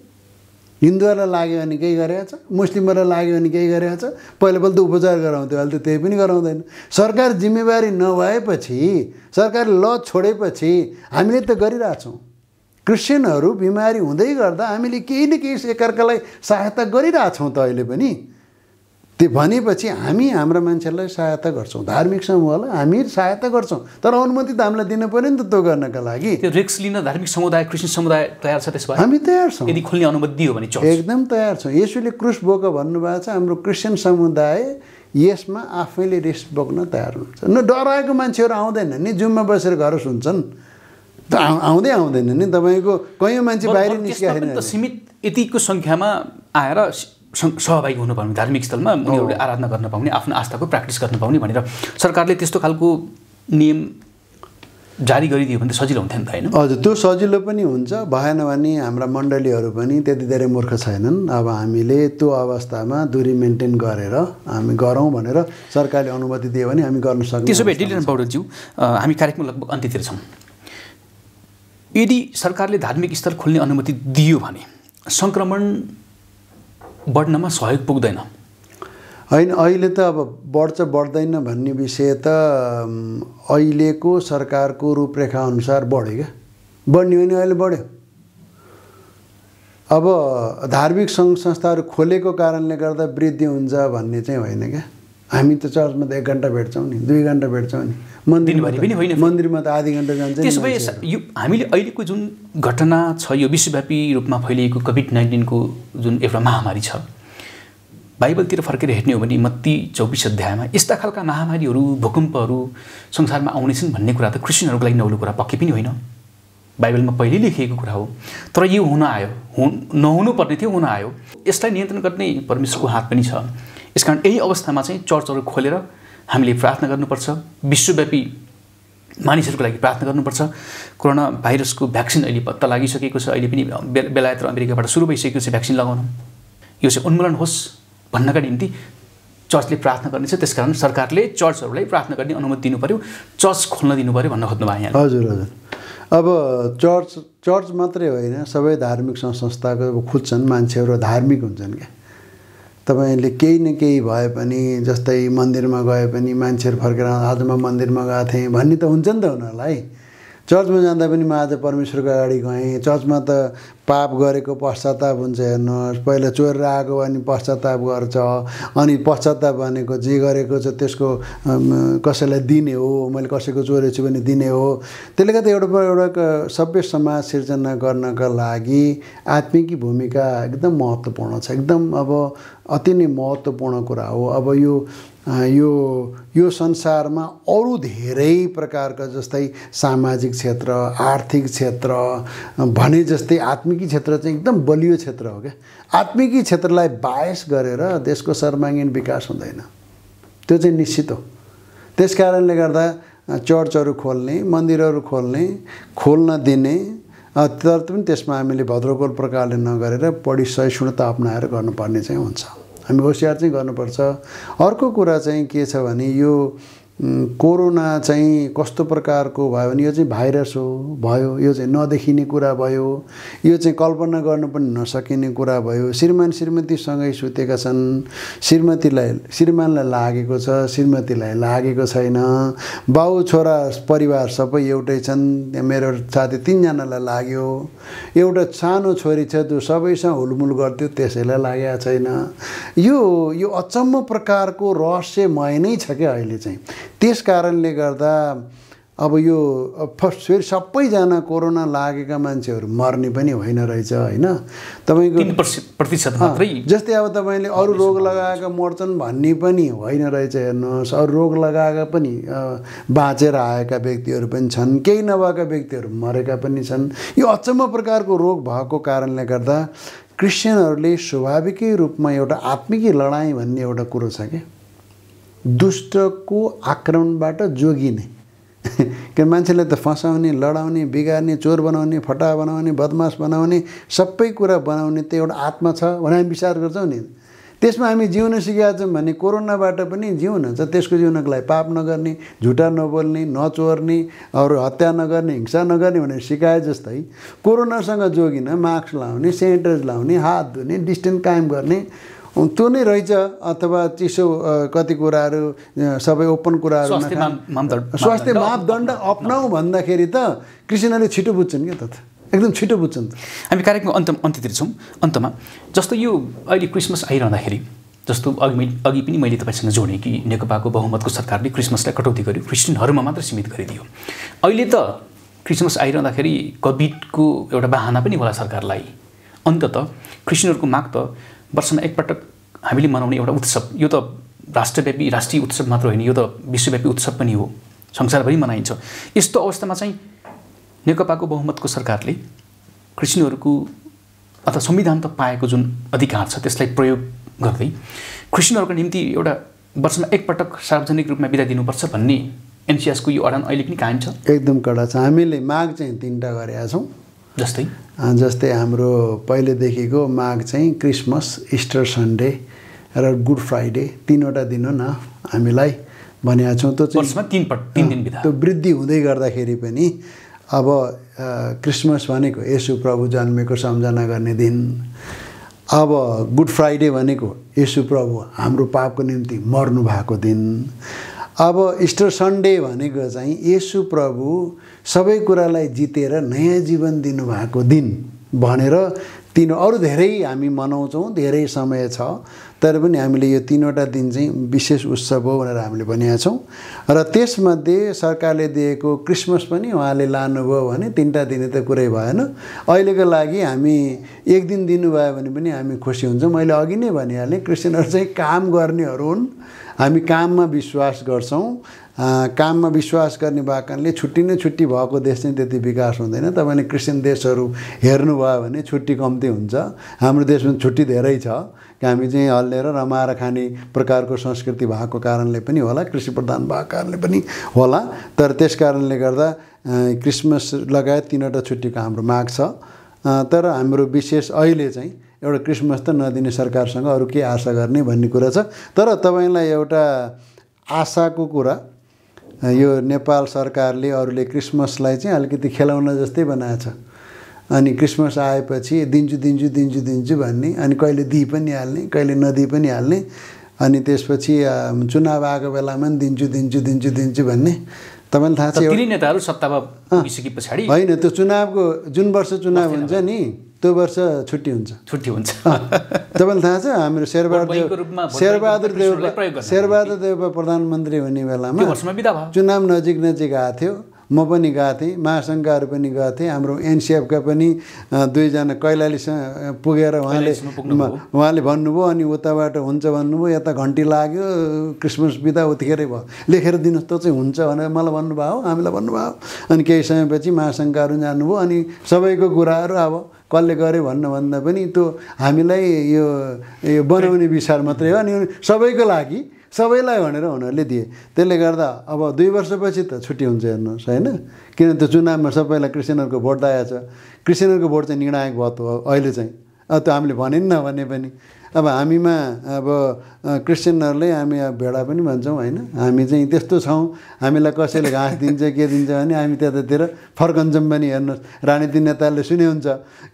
हिन्दूहरूलाई लाग्यो भने केही गरेको छ, मुस्लिमहरूलाई लाग्यो भने केही गरेको छ। पहिला त उपचार गराउँथ्यो, अहिले त त्यही पनि गराउँदैन। सरकार जिम्मेवारी नभएपछि, सरकारले ल छोडेपछि हामीले त गरिरहेछौँ। क्रिस्चियनहरू बिमारी हुँदै गर्दा हामीले केही न केही एकअर्कालाई सहायता गरिरहेछौँ त अहिले पनि। त्यो भनेपछि हामी हाम्रा मान्छेहरूलाई सहायता गर्छौँ, धार्मिक समूहलाई हामी सहायता गर्छौँ, तर अनुमति त हामीलाई दिनु पऱ्यो नि त त्यो गर्नका लागि। त्यो रिस्क लिन धार्मिक समुदाय, क्रिस्चियन समुदाय तयार छ? त्यसमा हामी तयार छौँ। यदि खुल्ने अनुमति दियो भने एकदम तयार छौँ। येशूले क्रुस बोक भन्नुभएको छ, हाम्रो क्रिस्चियन समुदाय यसमा आफैले रिस्क बोक्न तयार हुन्छ। न डराएको मान्छेहरू आउँदैन नि, जुममा बसेर घर सुन्छन् त, आउँदैन नि। तपाईँको कैयौँ मान्छे बाहिर निस्किएर सीमित यतिको सङ्ख्यामा आएर सहभागी हुनु पाउने, धार्मिक स्थलमा उनीहरूले आराधना गर्न पाउने, आफ्नो आस्थाको प्र्याक्टिस गर्न पाउने भनेर सरकारले त्यस्तो खालको नियम जारी गरिदियो भने त सजिलो हुन्थ्यो नि त होइन? हजुर, त्यो सजिलो पनि हुन्छ। भएन भने हाम्रा मण्डलीहरू पनि त्यति धेरै मूर्ख छैनन्। अब हामीले त्यो अवस्थामा दूरी मेन्टेन गरेर हामी गरौँ भनेर सरकारले अनुमति दियो भने हामी गर्न सक्छौँ। त्यसो भए डिलियन पौडेलज्यू, हामी कार्यक्रम लगभग अन्त्यतिर छौँ। यदि सरकारले धार्मिक स्थल खोल्ने अनुमति दियो भने सङ्क्रमण बढ्नमा सहयोग पुग्दैन? होइन, अहिले त अब बढ्छ बढ्दैन भन्ने विषय त अहिलेको सरकारको रूपरेखा अनुसार बढ्यो क्या। बढ्ने हो नि अहिले बढ्यो। अब धार्मिक सङ्घ संस्थाहरू खोलेको कारणले गर्दा वृद्धि हुन्छ भन्ने चाहिँ होइन क्या। हामी त चर्चमा त 1 घन्टा भेट्छौँ नि, 2 घन्टा भेट्छौँ नि, मन्दिरमा त आधी घन्टा जान्छ। त्यसो भए यो हामीले अहिलेको जुन घटना छ, यो विश्वव्यापी रूपमा फैलिएको कोभिड-19 को जुन एउटा महामारी छ, बाइबलतिर फर्केर हेर्ने हो भने मत्ती 24 अध्यायमा यस्ता खालका महामारीहरू, भूकम्पहरू संसारमा आउनेछन् भन्ने कुरा त क्रिस्चियनहरूको लागि नौलो कुरा पक्कै पनि होइन, बाइबलमा पहिले लेखिएको कुरा हो। तर यो हुन आयो, नहुनु पर्ने थियो, हुन आयो। यसलाई नियन्त्रण गर्ने परमेश्वरको हात पनि छ। यसकारण यही अवस्थामा चाहिँ चर्चहरू खोलेर हामीले प्रार्थना गर्नुपर्छ, विश्वव्यापी मानिसहरूको लागि प्रार्थना गर्नुपर्छ। कोरोना भाइरसको भ्याक्सिन अहिले पत्ता लागिसकेको छ, अहिले पनि बेलायत र अमेरिकाबाट सुरु भइसकेको छ भ्याक्सिन लगाउन। यो चाहिँ उन्मूलन होस् भन्नका निम्ति चर्चले प्रार्थना गर्नेछ। त्यसकारण सरकारले चर्चहरूलाई प्रार्थना गर्ने अनुमति दिनु पर्यो, चर्च खोल्न दिनु पर्यो भन्न खोज्नु भयो यहाँ। हजुर हजुर। अब चर्च मात्रै होइन, सबै धार्मिक संस्थाको खुज्छन्, मान्छेहरू धार्मिक हुन्छन् क्या। तपाईँले केही न केही भए पनि, जस्तै मन्दिरमा गए पनि मान्छेहरू फर्केर आज म मन्दिरमा गएको थिएँ भन्ने त हुन्छ नि त उनीहरूलाई। चर्चमा जाँदा पनि म आज परमेश्वरको अगाडि गएँ। चर्चमा त पाप गरेको पश्चाताप हुन्छ। हेर्नुहोस्, पहिला चोरेर आएको भने पश्चाताप गर्छ, अनि पश्चाताप भनेको जे गरेको छ त्यसको कसैलाई दिने हो, मैले कसैको चोरेछु भने दिने हो। त्यसले गर्दा एउटा सभ्य समाज सिर्जना गर्नका लागि आत्मिकी भूमिका एकदम महत्त्वपूर्ण छ, एकदम अब अति नै महत्त्वपूर्ण कुरा हो। अब यो संसारमा अरू धेरै प्रकारका जस्तै सामाजिक क्षेत्र, आर्थिक क्षेत्र भने जस्तै आत्मिकी क्षेत्र चाहिँ एकदम बलियो क्षेत्र हो क्या। आत्मिकी क्षेत्रलाई बायस गरेर देशको सर्वाङ्गीण विकास हुँदैन, त्यो चाहिँ निश्चित हो। त्यस कारणले गर्दा चर्चहरू खोल्ने, मन्दिरहरू खोल्न दिने तर पनि त्यसमा हामीले भद्रकोल प्रकारले नगरेर बढी सहिष्णुता अपनाएर गर्नुपर्ने चाहिँ हुन्छ। हामी होसियार चाहिँ गर्नुपर्छ। अर्को कुरा चाहिँ के छ भने यो कोरोना चाहिँ कस्तो प्रकारको भयो भने यो चाहिँ भाइरस हो भयो, यो चाहिँ नदेखिने कुरा भयो, यो चाहिँ कल्पना गर्न पनि नसकिने कुरा भयो। श्रीमान श्रीमतीसँगै सुतेका छन्, श्रीमानलाई लागेको छ, श्रीमतीलाई लागेको छैन, बाउ छोरा परिवार सबै एउटै छन्, मेरो साथी 3 जनालाई लाग्यो, एउटा सानो छोरी छ जो सबैसँग हुलमुल गर्थ्यो त्यसैलाई लागेको छैन। यो अचम्म प्रकारको रहस्यमय नै छ क्या अहिले चाहिँ। त्यस कारणले गर्दा अब यो फेरि सबैजना कोरोना लागेका मान्छेहरू मर्ने पनि होइन रहेछ होइन। तपाईँको 3% मात्रै, जस्तै अब तपाईँले अरू रोग लगाएका मर्छन् भन्ने पनि होइन रहेछ। हेर्नुहोस्, अरू रोग लगाएका पनि बाँचेर आएका व्यक्तिहरू पनि छन्, केही नभएका व्यक्तिहरू मरेका पनि छन्। यो अचम्म प्रकारको रोग भएको कारणले गर्दा क्रिस्चियनहरूले स्वाभाविकै रूपमा एउटा आत्मिकी लडाइँ भन्ने एउटा कुरो छ क्या, दुष्टको आक्रमणबाट जोगिने। कि मान्छेलाई त फसाउने, लडाउने, बिगार्ने, चोर बनाउने, फटा बनाउने, बदमास बनाउने, सबै कुरा बनाउने त एउटा आत्मा छ भने हामी विचार गर्छौँ नि। त्यसमा हामी जिउन सिकेका छौँ भने कोरोनाबाट पनि जिउन छ। त्यसको जिउनको लागि पाप नगर्ने, झुटा नबोल्ने, नचोर्ने, अरू हत्या नगर्ने, हिंसा नगर्ने भनेर सिकाए जस्तै कोरोनासँग जोगिन मास्क लाउने, सेनिटाइजर लाउने, हात धुने, डिस्टेन्स कायम गर्ने त्यो नै रहेछ। अथवा चिसो कति कुराहरू सबै ओपन कुराहरू स्वास्थ्य मापदण्ड अपनाऊ भन्दाखेरि त क्रिस्चियनहरूले छिटो बुझ्छन् क्या, त एकदम छिटो बुझ्छन्। हामी कार्यक्रमको अन्त्यतिर छौँ। अन्तमा जस्तो यो अहिले क्रिसमस आइरहँदाखेरि, जस्तो अघि पनि मैले तपाईँसँग जोडेँ कि नेकपाको बहुमतको सरकारले क्रिसमसलाई कटौती गर्यो, क्रिस्चियनहरूमा मात्र सीमित गरिदियो। अहिले त क्रिसमस आइरहँदाखेरि कोभिडको एउटा बहाना पनि होला सरकारलाई। अन्ततः क्रिस्चियनहरूको माग त वर्षमा एकपटक हामीले मनाउने एउटा उत्सव, यो त राष्ट्रव्यापी राष्ट्रिय उत्सव मात्र होइन, यो त विश्वव्यापी उत्सव पनि हो, संसारभरि मनाइन्छ। यस्तो अवस्थामा चाहिँ नेकपाको बहुमतको सरकारले क्रिस्चियनहरूको अथवा संविधान त पाएको जुन अधिकार छ त्यसलाई प्रयोग गर्दै क्रिस्चियनहरूको निम्ति एउटा वर्षमा एकपटक सार्वजनिक रूपमा बिदा दिनुपर्छ भन्ने एनसिएसको यो अडान अहिले पनि कायम छ। एकदम कडा छ। हामीले माग चाहिँ 3टा गरेका छौँ। जस्तै हाम्रो पहिलेदेखिको माग चाहिँ क्रिसमस, इस्टर सन्डे र गुड फ्राइडे 3वटा दिन न हामीलाई भनेका छौँ। त्यो चाहिँ 3 दिन बिदा। त्यो वृद्धि हुँदै गर्दाखेरि पनि अब क्रिसमस भनेको येशू प्रभु जन्मेको सम्झना गर्ने दिन, अब गुड फ्राइडे भनेको येशू प्रभु हाम्रो पापको निम्ति मर्नु भएको दिन, अब इस्टर सन्डे भनेको चाहिँ येशू प्रभु सबै कुरालाई जितेर नयाँ जीवन दिनुभएको दिन भनेर अरू धेरै हामी मनाउँछौँ, धेरै समय छ। तर पनि हामीले यो 3वटा दिन चाहिँ विशेष उत्सव हो भनेर हामीले भनेका छौँ। र त्यसमध्ये सरकारले दिएको क्रिसमस पनि उहाँले लानुभयो भने 3टा दिने त कुरै भएन। अहिलेको लागि हामी 1 दिन दिनुभयो भने पनि हामी खुसी हुन्छौँ। मैले अघि नै भनिहालेँ, क्रिस्चियनहरू चाहिँ काम गर्नेहरू हुन्। हामी काममा विश्वास गर्छौँ। काममा विश्वास गर्ने भएको कारणले छुट्टी नै छुट्टी भएको देश चाहिँ त्यति विकास हुँदैन। तपाईँले क्रिस्चियन देशहरू हेर्नुभयो भने छुट्टी कम्ती हुन्छ। हाम्रो देशमा छुट्टी धेरै छ। हामी चाहिँ हल्लेर रमाएर खाने प्रकारको संस्कृति भएको कारणले पनि होला, कृषि प्रधान भएको कारणले पनि होला। तर त्यस कारणले गर्दा क्रिसमस लगायत 3वटा छुट्टीको हाम्रो माग छ। तर हाम्रो विशेष अहिले चाहिँ एउटा क्रिसमस त नदिने सरकारसँग अरू के आशा गर्ने भन्ने कुरा छ। तर तपाईँलाई एउटा आशाको कुरा, यो नेपाल सरकारले अरूले क्रिसमसलाई चाहिँ अलिकति खेलाउन जस्तै बनाएको छ। अनि क्रिसमस आएपछि दिन्छु भन्ने, अनि कहिले दिइ पनि हाल्ने, कहिले नदिइ पनि हाल्ने, अनि त्यसपछि चुनाव आएको बेलामा पनि दिन्छु भन्ने। तपाईँलाई थाहा छ तिनै नेताहरू सत्तामा पुगिसके पछाडि होइन, त्यो चुनावको जुन वर्ष चुनाव हुन्छ नि त्यो वर्ष छुट्टी हुन्छ। तपाईँलाई थाहा छ हाम्रो शेरबहादुर देउवा प्रधानमन्त्री हुने बेलामा चुनाव नजिक आएको थियो। म पनि गएको थिएँ, महासङ्घहरू पनि गएको थिएँ, हाम्रो एनसिएफका पनि 2 जना कैलालीसँग पुगेर उहाँले भन्नुभयो। अनि उताबाट हुन्छ भन्नुभयो, यता घन्टी लाग्यो, क्रिसमस बिदा उतिखेरै भयो, लेखेर दिनुहोस् त चाहिँ हुन्छ भनेर मलाई भन्नुभयो, हामीलाई भन्नुभयो। अनि केही समयपछि महासङ्घहरू जानुभयो। अनि सबैको कुराहरू अब कसले गर्यो भन्दा पनि त्यो हामीलाई यो बनाउने विचार मात्रै हो। अनि सबैको लागि सबैलाई भनेर उनीहरूले दिए। त्यसले गर्दा अब 2 वर्षपछि त छुट्टी हुन्छ हेर्नुहोस् होइन, किन त्यो चुनावमा सबैलाई क्रिस्चियनहरूको भोट दिएको छ। क्रिस्चियनहरूको भोट चाहिँ निर्णायक भोट हो अहिले चाहिँ। त्यो हामीले भनिन्न भने पनि अब हामीमा अब क्रिस्चियनहरूले हामी अब भेडा पनि भन्छौँ होइन, हामी चाहिँ त्यस्तो छौँ। हामीलाई कसैले घाँस दिन्छ के दिन्छ भने हामी त्यतातिर फर्कन्छौँ पनि। हेर्नुहोस् राजनीतिक नेताहरूले सुने हुन्छ,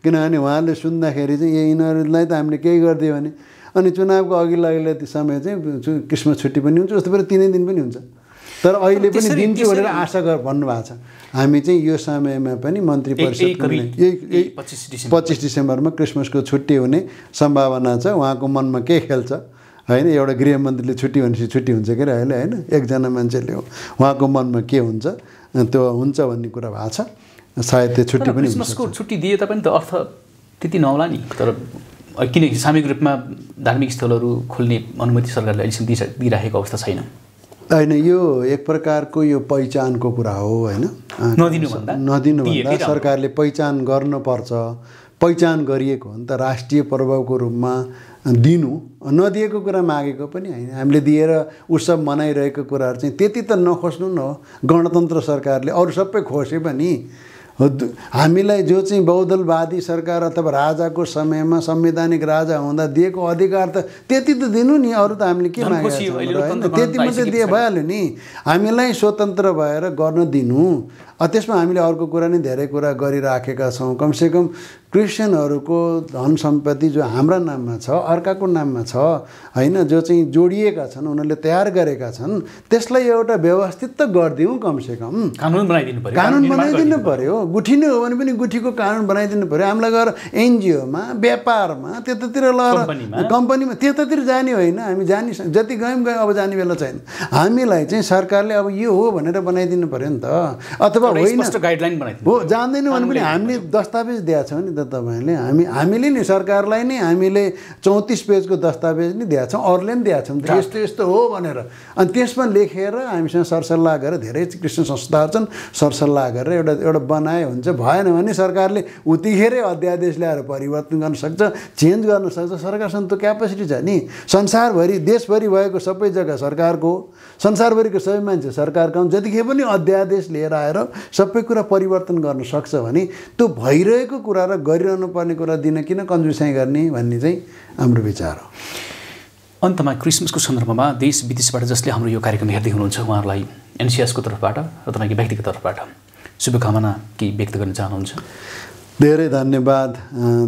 किनभने उहाँहरूले सुन्दाखेरि चाहिँ यिनीहरूलाई त हामीले केही गरिदियो भने अनि चुनावको अघिल्लो समय चाहिँ क्रिसमस छुट्टी पनि हुन्छ, उस्तो पनि 3 दिन पनि हुन्छ। तर अहिले पनि दिन्छु भनेर आशा भन्नुभएको छ। हामी चाहिँ यो समयमा पनि मन्त्री परिषद 25 डिसेम्बरमा क्रिसमसको छुट्टी हुने सम्भावना छ। उहाँको मनमा के खेल्छ होइन, एउटा गृहमन्त्रीले छुट्टी भनेपछि छुट्टी हुन्छ के अरे अहिले होइन, एकजना मान्छेले हो उहाँको मनमा के हुन्छ त्यो हुन्छ भन्ने कुरा भएको छ। सायद त्यो छुट्टी पनि क्रिसमसको छुट्टी दिए तापनि त अर्थ त्यति नहोला नि। तर किनकि सामूहिक रूपमा धार्मिक स्थलहरू खोल्ने अनुमति सरकारले अहिलेसम्म दिइराखेको अवस्था छैन होइन। यो एक प्रकारको यो पहिचानको कुरा हो होइन, नदिनुभन्दा सरकारले पहिचान गर्नुपर्छ। पहिचान गरिएको हो नि त, राष्ट्रिय पर्वको रूपमा दिनु। नदिएको कुरा मागेको पनि होइन, हामीले दिएर उत्सव मनाइरहेको कुराहरू चाहिँ त्यति त नखोज्नु न हो। गणतन्त्र सरकारले अरू सबै खोसे पनि हामीलाई जो चाहिँ बहुदलवादी सरकार अथवा राजाको समयमा संवैधानिक राजा हुँदा दिएको अधिकार त त्यति त दिनु नि, अरू त हामीले के मागेको छौँ, त्यति मात्रै दिए भइहाल्यो नि। हामीलाई स्वतन्त्र भएर गर्न दिनु। त्यसमा हामीले अर्को कुरा नि धेरै कुरा गरिराखेका छौँ। कमसेकम क्रिस्चियनहरूको धन सम्पत्ति जो हाम्रा नाममा छ अर्काको नाममा छ होइन, जो चाहिँ जोडिएका छन् उनीहरूले तयार गरेका छन्, त्यसलाई एउटा व्यवस्थित त गरिदिउँ। कमसेकम कानुन बनाइदिनु पर्यो। गुठी नै हो भने पनि गुठीको कानुन बनाइदिनु पर्यो। हामीलाई गएर एनजिओमा व्यापारमा त्यतातिर लगेर कम्पनीमा त्यतातिर जाने होइन। हामी जाने जति गयौँ अब जाने बेला छैन। हामीलाई चाहिँ सरकारले अब यो हो भनेर बनाइदिनु पर्यो नि त, अथवा होइन हो जान्दैनौँ भने पनि हामीले दस्तावेज दिएको छौँ नि त तपाईँले। हामीले नि सरकारलाई नै हामीले 34 पेजको दस्तावेज नि दिएको छौँ, अरूले पनि दिएको छौँ यस्तो यस्तो हो भनेर। अनि त्यसमा लेखेर हामीसँग सरसल्लाह गरेर धेरै क्रिस्चियन संस्थाहरू छन्, सरसल्लाह गरेर एउटा बनाए हुन्छ। भएन भने सरकारले उतिखेरै अध्यादेश ल्याएर परिवर्तन गर्न सक्छ, चेन्ज गर्न सक्छ। सरकारसँग त्यो क्यापेसिटी छ नि। संसारभरि देशभरि भएको सबै जग्गा सरकारको, संसारभरिको सबै मान्छे सरकारको, जतिखेर पनि अध्यादेश लिएर आएर सबै कुरा परिवर्तन गर्न सक्छ भने त्यो भइरहेको कुरा र गरिरहनु पर्ने कुरा दिन किन कन्जुसाइ गर्ने भन्ने चाहिँ हाम्रो विचार हो। अन्तमा क्रिसमसको सन्दर्भमा देश विदेशबाट जसले हाम्रो यो कार्यक्रम हेर्दै हुनुहुन्छ उहाँहरूलाई एनसिएसको तर्फबाट र तपाईँको व्यक्तिगत तर्फबाट शुभकामना के व्यक्त गर्न चाहनुहुन्छ? धेरै धन्यवाद।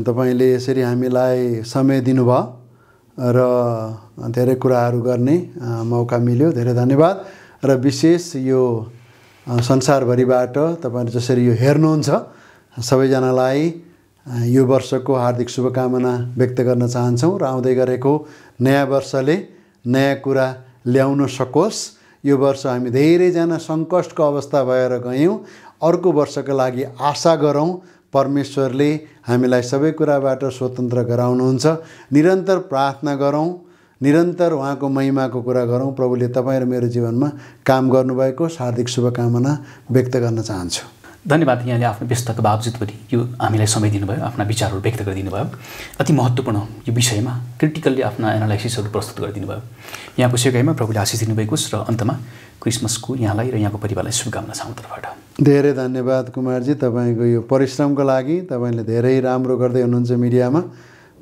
तपाईँले यसरी हामीलाई समय दिनुभयो र धेरै कुराहरू गर्ने मौका मिल्यो। धेरै धन्यवाद। र विशेष यो संसारभरिबाट तपाईँहरू जसरी यो हेर्नुहुन्छ सबैजनालाई यो वर्षको हार्दिक शुभकामना व्यक्त गर्न चाहन्छौँ र आउँदै गरेको नयाँ वर्षले नयाँ कुरा ल्याउन सकोस्। यो वर्ष हामी धेरैजना सङ्कटको अवस्था भएर गयौँ। अर्को वर्षको लागि आशा गरौँ। परमेश्वरले हामीलाई सबै कुराबाट स्वतन्त्र गराउनुहुन्छ। निरन्तर प्रार्थना गरौँ, निरन्तर उहाँको महिमाको कुरा गरौँ। प्रभुले तपाईँ र मेरो जीवनमा काम गर्नुभएको हार्दिक शुभकामना व्यक्त गर्न चाहन्छु। धन्यवाद। यहाँले आफ्नो व्यस्तताको बावजुद पनि यो हामीलाई समय दिनुभयो, आफ्ना विचारहरू व्यक्त गरिदिनु भयो। अति महत्त्वपूर्ण यो विषयमा क्रिटिकल्ली आफ्ना एनालाइसिसहरू प्रस्तुत गरिदिनु भयो। यहाँको सेवाइमा प्रभुले आशिष दिनुभएको छ। र अन्तमा क्रिसमसको यहाँलाई र यहाँको परिवारलाई शुभकामना छ हाम्रो तर्फबाट। धेरै धन्यवाद कुमारजी तपाईँको यो परिश्रमको लागि। तपाईँले धेरै राम्रो गर्दै हुनुहुन्छ मिडियामा।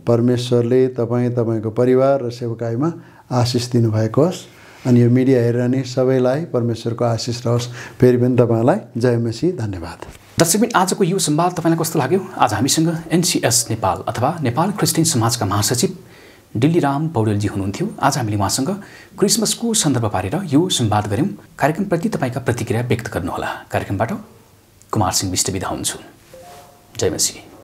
परमेश्वरले तपाईँको परिवार र सेवकाईमा आशिष दिनुभएको होस्। अनि यो मिडिया हेरिरहने सबैलाई परमेश्वरको आशिष रहोस्। फेरि पनि तपाईँलाई जय मसीह। धन्यवाद। दर्शकबिन, आजको यो संवाद तपाईँलाई कस्तो लाग्यो? आज हामीसँग एनसिएस नेपाल अथवा नेपाल क्रिस्चियन समाजका महासचिव डिल्लीराम पौडेलजी हुनुहुन्थ्यो। आज हामीले उहाँसँग क्रिसमसको सन्दर्भ पारेर यो संवाद गऱ्यौँ। कार्यक्रमप्रति तपाईँका प्रतिक्रिया व्यक्त गर्नुहोला। कार्यक्रमबाट कुमार सिंह विष्ट बिदा हुन्छु। जय मसीह।